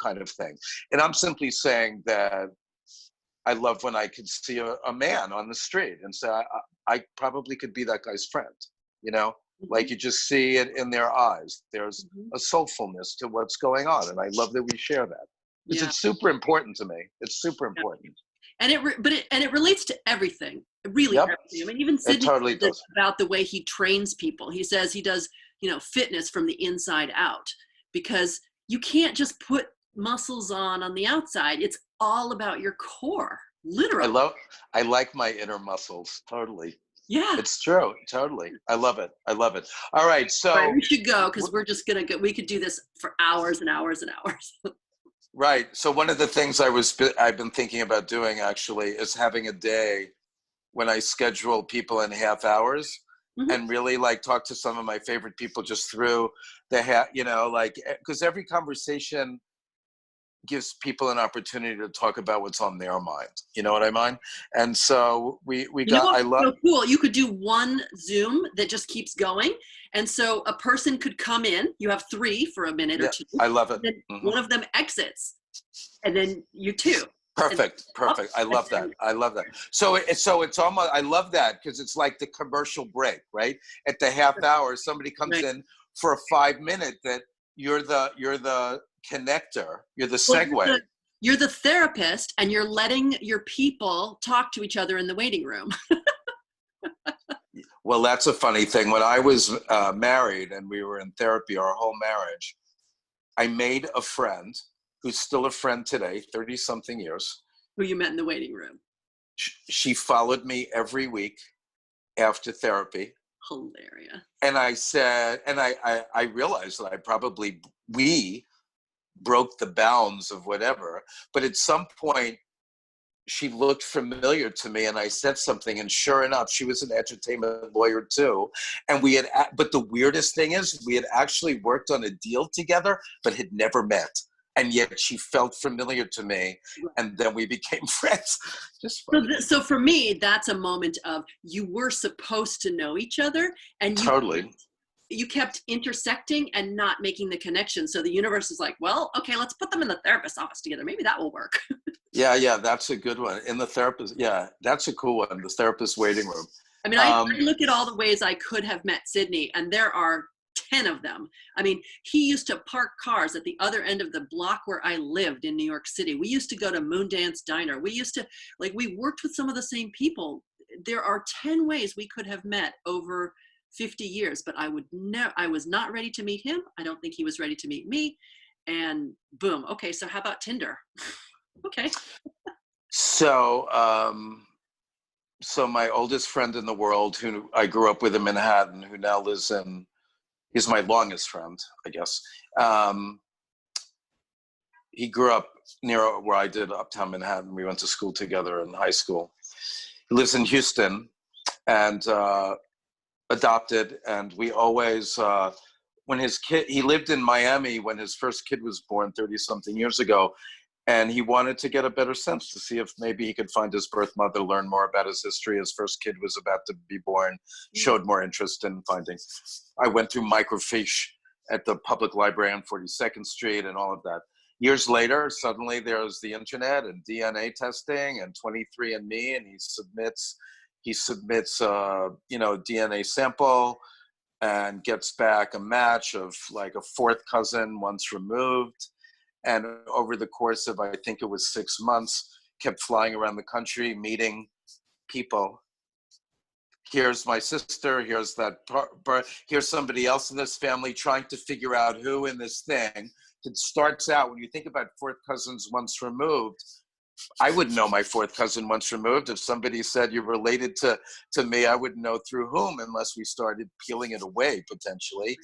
kind of thing. And I'm simply saying that I love when I could see a man on the street and say, I probably could be that guy's friend, like you just see it in their eyes. There's a soulfulness to what's going on. And I love that we share that. Because it's super important to me. It's super important. And it relates to everything, really Yep, everything. I mean, even it Sydney totally says it does. about the way he trains people. He says he does, fitness from the inside out, because you can't just put muscles on the outside. It's all about your core, I literally. love, I like my inner muscles. Totally. Yeah. It's true. Totally. I love it. I love it. All right. All right, So, we should go because we're just gonna go. We could do this for hours and hours and hours. right. So one of the things I've been thinking about doing actually is having a day when I schedule people in half hours Mhm. and really like talk to some of my favorite people just through like, because every conversation gives people an opportunity to talk about what's on their mind. You know what I mean? And so You know I what's love, so cool? You could do one Zoom that just keeps going. And so a person could come in, you have three for a minute or yeah, two, I love it. and then Hmm. one of them exits, and then you two. And Perfect, up, perfect. I and love that. then, I love that. So it's almost, I love that because it's like the commercial break, right? At the half hour, somebody comes right. in for a 5 minute that you're the connector, you're the Well, segue. you're the therapist, and you're letting your people talk to each other in the waiting room. Well, that's a funny thing. When I was married and we were in therapy, our whole marriage, I made a friend who's still a friend today, 30 something years. Who you met in the waiting room. She followed me every week after therapy. Hilarious. And I said, and I realized that we broke the bounds of whatever. But at some point, she looked familiar to me and I said something, and sure enough, she was an entertainment lawyer too. And but the weirdest thing is we had actually worked on a deal together, but had never met. And yet she felt familiar to me. And then we became friends. Just So, funny. so for me, that's a moment of you were supposed to know each other, and Totally. you kept intersecting and not making the connection. So the universe is like, well, okay, let's put them in the therapist's office together. Maybe that will work. Yeah, that's a good one. In the therapist, yeah, that's a cool one. The therapist waiting room. I mean, I Um, look at all the ways I could have met Sydney, and there are 10 of them. I mean, he used to park cars at the other end of the block where I lived in New York City. We used to go to Moondance Diner. We used to, like, we worked with some of the same people. There are 10 ways we could have met over 50 years, but I was not ready to meet him. I don't think he was ready to meet me. And boom. Okay, so how about Tinder? Okay. so, so my oldest friend in the world, who I grew up with in Manhattan, who now he's my longest friend, I guess. Um, he grew up near where I did, uptown Manhattan. We went to school together in high school. He lives in Houston and adopted. And we always, he lived in Miami when his first kid was born 30 something years ago. And he wanted to get a better sense to see if maybe he could find his birth mother, learn more about his history. His first kid was about to be born, showed more interest in finding. I went through microfiche at the public library on 42nd Street and all of that. Years later, suddenly there's the internet and DNA testing and 23andMe, and he submits DNA sample and gets back a match of like a fourth cousin once removed. And over the course of, I think it was 6 months, kept flying around the country, meeting people. Here's my sister, here's here's somebody else in this family, trying to figure out who in this thing. It starts out, when you think about fourth cousins once removed, I wouldn't know my fourth cousin once removed. If somebody said you're related to me, I wouldn't know through whom unless we started peeling it away, potentially.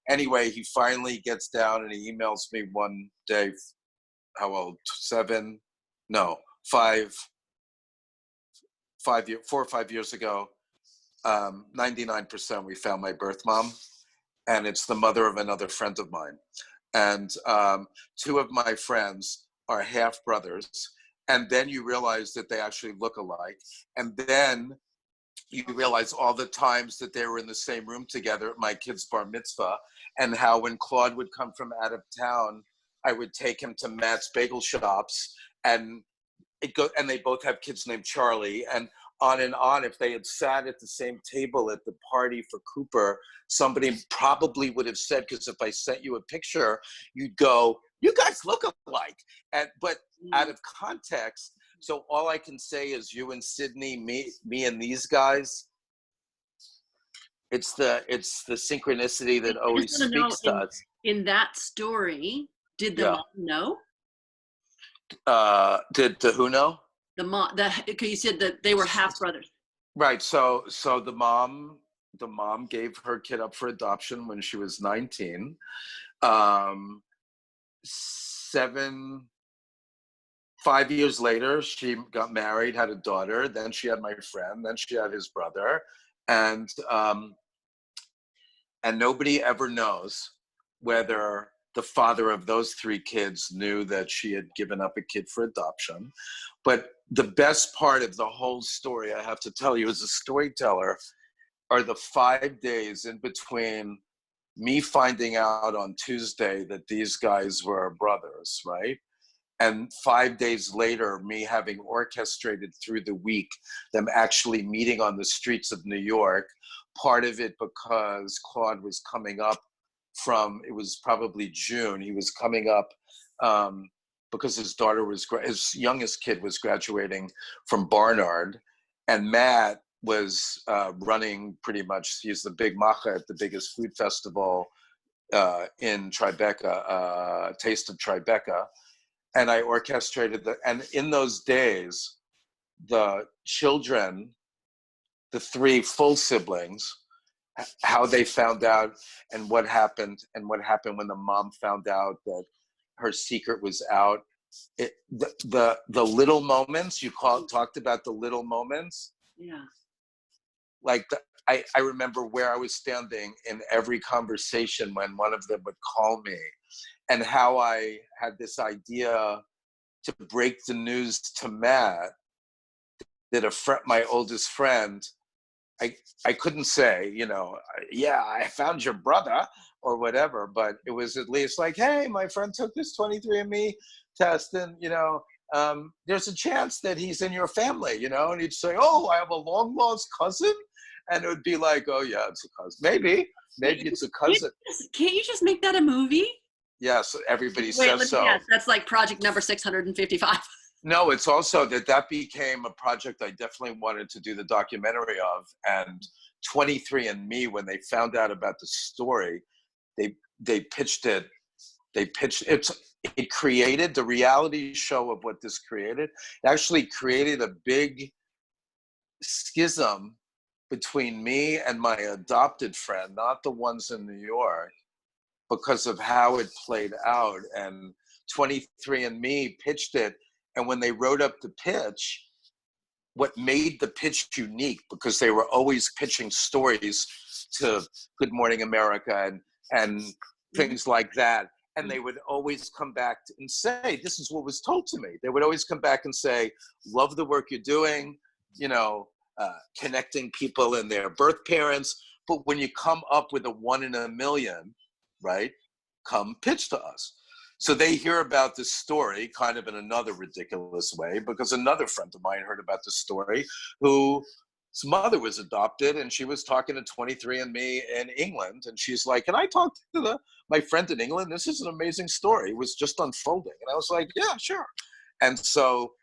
Anyway, he finally gets down and he emails me one day, how old? 7? No, 5, 4 or 5 years ago. 99% we found my birth mom, and it's the mother of another friend of mine. And two of my friends are half brothers. And then you realize that they actually look alike. And then you realize all the times that they were in the same room together at my kid's bar mitzvah, and how when Claude would come from out of town, I would take him to Matt's bagel shops, and and they both have kids named Charlie, and on. If they had sat at the same table at the party for Cooper, somebody probably would have said, because if I sent you a picture, you'd go, "You guys look alike," but out of context, So all I can say is you and Sydney, me and these guys, it's the synchronicity that I just always want to know, speaks to us. in that story, did the Yeah. mom know? Did the who know? The mom, because you said that they were half brothers. Right. So the mom gave her kid up for adoption when she was 19. 5 years later, she got married, had a daughter. Then she had my friend. Then she had his brother, and nobody ever knows whether the father of those three kids knew that she had given up a kid for adoption. But the best part of the whole story, I have to tell you, as a storyteller, are the 5 days in between me finding out on Tuesday that these guys were brothers, right? And 5 days later, me having orchestrated through the week them actually meeting on the streets of New York, part of it because Claude was coming up from, it was probably June, he was coming up because his daughter was, his youngest kid was graduating from Barnard, and Matt was running pretty much, he's the big macha at the biggest food festival in Tribeca, Taste of Tribeca. And I orchestrated and in those days, the children, the three full siblings, how they found out and what happened when the mom found out that her secret was out. The little moments you talked about, the little moments. Yeah. Like I remember where I was standing in every conversation when one of them would call me, and how I had this idea to break the news to Matt that my oldest friend, I couldn't say, yeah, I found your brother or whatever, but it was at least like, hey, my friend took this 23andMe test, and there's a chance that he's in your family, and he'd say, oh, I have a long lost cousin, and it would be like, oh yeah, it's a cousin, maybe it's a cousin. Can't you just make that a movie? Yes, everybody Wait, says so. Guess. That's like project number 655. No, it's also that became a project I definitely wanted to do the documentary of. And 23andMe, when they found out about the story, they pitched it. It created the reality show of what this created. It actually created a big schism between me and my adopted friend, not the ones in New York, because of how it played out. And 23andMe pitched it. And when they wrote up the pitch, what made the pitch unique, because they were always pitching stories to Good Morning America and things like that. And they would always come back and say, this is what was told to me. They would always come back and say, love the work you're doing, connecting people and their birth parents. But when you come up with a 1 in a million, right, come pitch to us. So they hear about this story kind of in another ridiculous way, because another friend of mine heard about this story, whose mother was adopted, and she was talking to 23andMe in England, and she's like, can I talk to my friend in England? This is an amazing story. It was just unfolding. And I was like, yeah, sure. And so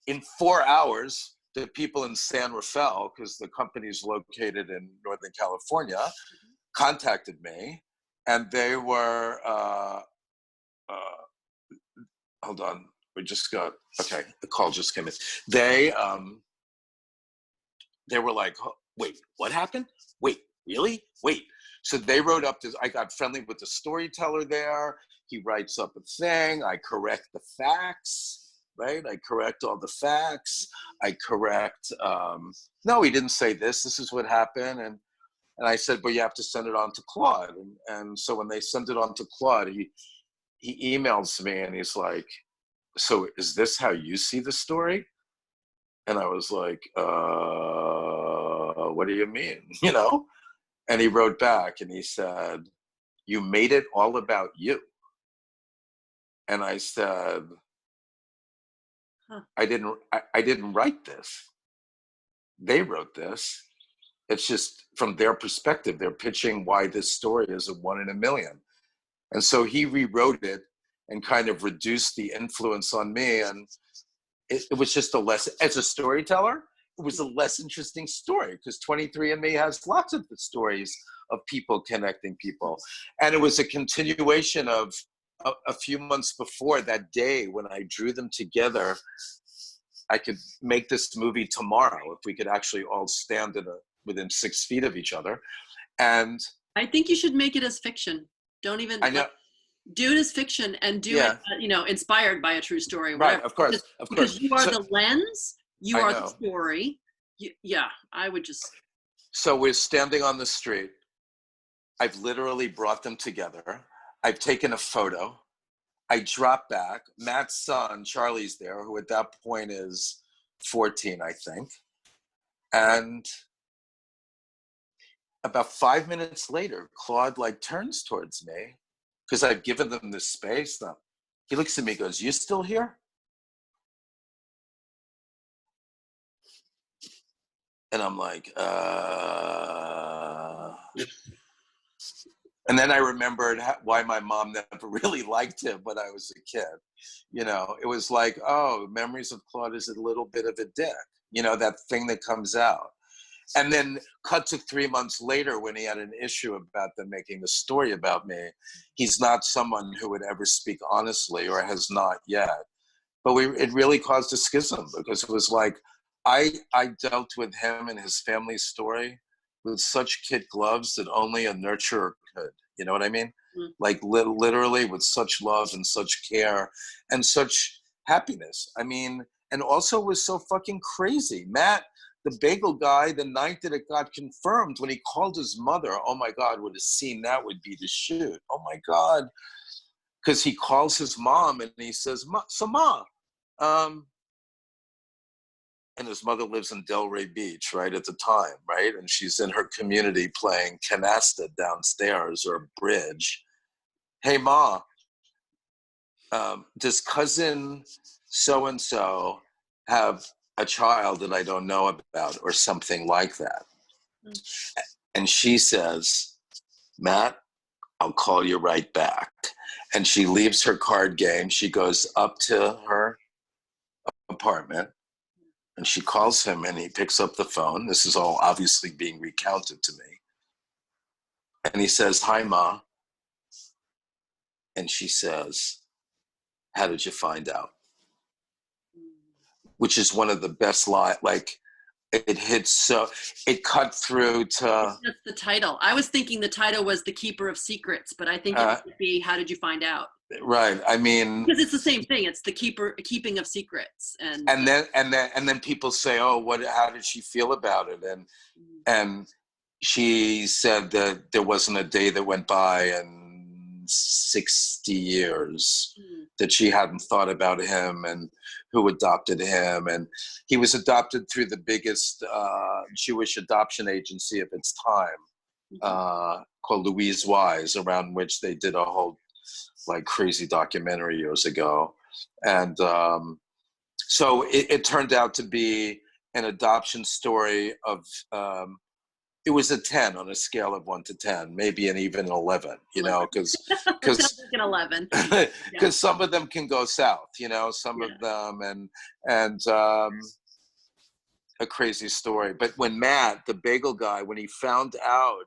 in 4 hours, the people in San Rafael, because the company is located in Northern California, contacted me, and they were, hold on, the call just came in. They were like, wait, what happened? Wait, really? Wait. So they wrote up this, I got friendly with the storyteller there. He writes up a thing. I correct the facts, right? I correct all the facts. I correct, no, he didn't say this. This is what happened. And I said, but you have to send it on to Claude. And so when they sent it on to Claude, he emails me and he's like, so is this how you see the story? And I was like, what do you mean? And he wrote back and he said, you made it all about you. And I said, I didn't write this. They wrote this. It's just from their perspective, they're pitching why this story is a 1 in a million. And so he rewrote it and kind of reduced the influence on me. And it was just a less, as a storyteller, it was a less interesting story because 23andMe has lots of the stories of people connecting people. And it was a continuation of a few months before that day when I drew them together. I could make this movie tomorrow if we could actually all stand within 6 feet of each other. And I think you should make it as fiction. Don't even I know, do it as fiction and do it, yeah, inspired by a true story, right, whatever. of course, of course. Because you are So, the lens, you I are the know. story. Yeah, I would just. So we're standing on the street. I've literally brought them together. I've taken a photo. I drop back. Matt's son, Charlie's there, who at that point is 14, I think. And about 5 minutes later, Claude like turns towards me because I've given them this space. Now, he looks at me and goes, "You still here?" And I'm like, And then I remembered why my mom never really liked him when I was a kid. It was like, oh, memories of Claude is a little bit of a dick, that thing that comes out. And then cut to 3 months later when he had an issue about them making the story about me. He's not someone who would ever speak honestly, or has not yet. But it really caused a schism because it was like, I dealt with him and his family's story with such kid gloves that only a nurturer could. You know what I mean? Mm. Like literally with such love and such care and such happiness. I mean, and also was so fucking crazy. Matt, the bagel guy, the night that it got confirmed, when he called his mother, oh my God, what a scene that would be to shoot. Oh my God. Because he calls his mom and he says, Ma, and his mother lives in Delray Beach, right, at the time, right? And she's in her community playing canasta downstairs or bridge. Hey, Ma, does cousin so-and-so have a child that I don't know about or something like that? Mm. And she says, Matt, I'll call you right back. And she leaves her card game. She goes up to her apartment and she calls him and he picks up the phone. This is all obviously being recounted to me. And he says, hi, Ma. And she says, how did you find out? Which is one of the best lines. Like, it cut through to. That's the title. I was thinking the title was The Keeper of Secrets, but I think it would be How Did You Find Out? Right. I mean, because it's the same thing. It's the keeping of secrets, and then people say, oh, how did she feel about it? And she said that there wasn't a day that went by in 60 years that she hadn't thought about him and who adopted him. And he was adopted through the biggest Jewish adoption agency of its time, called Louise Wise, around which they did a whole like crazy documentary years ago. And so it turned out to be an adoption story of, it was a 10 on a scale of 1 to 10, maybe an even 11, because like an 11. Because some of them can go south, some of them, and a crazy story. But when Matt, the bagel guy, when he found out,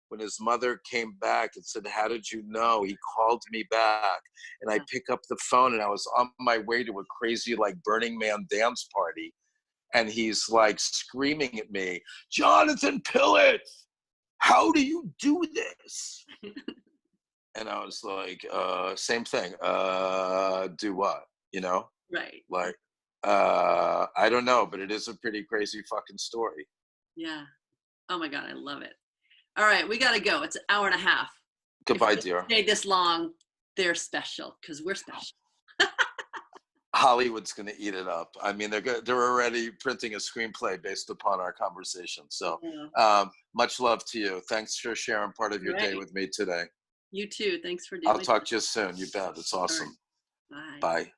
when his mother came back and said, how did you know? He called me back and I pick up the phone and I was on my way to a crazy like Burning Man dance party. And he's like screaming at me, Jonathan Pillot, how do you do this? And I was like, same thing. Do what? Right. Like, I don't know, but it is a pretty crazy fucking story. Yeah. Oh my God, I love it. All right, we got to go. It's an hour and a half. Goodbye, if dear. Stay this long, they're special because we're special. Hollywood's going to eat it up. I mean, they're already printing a screenplay based upon our conversation. So much love to you. Thanks for sharing part of your day with me today. You too. Thanks for doing it. I'll talk to you soon. You bet. It's awesome. Right. Bye. Bye.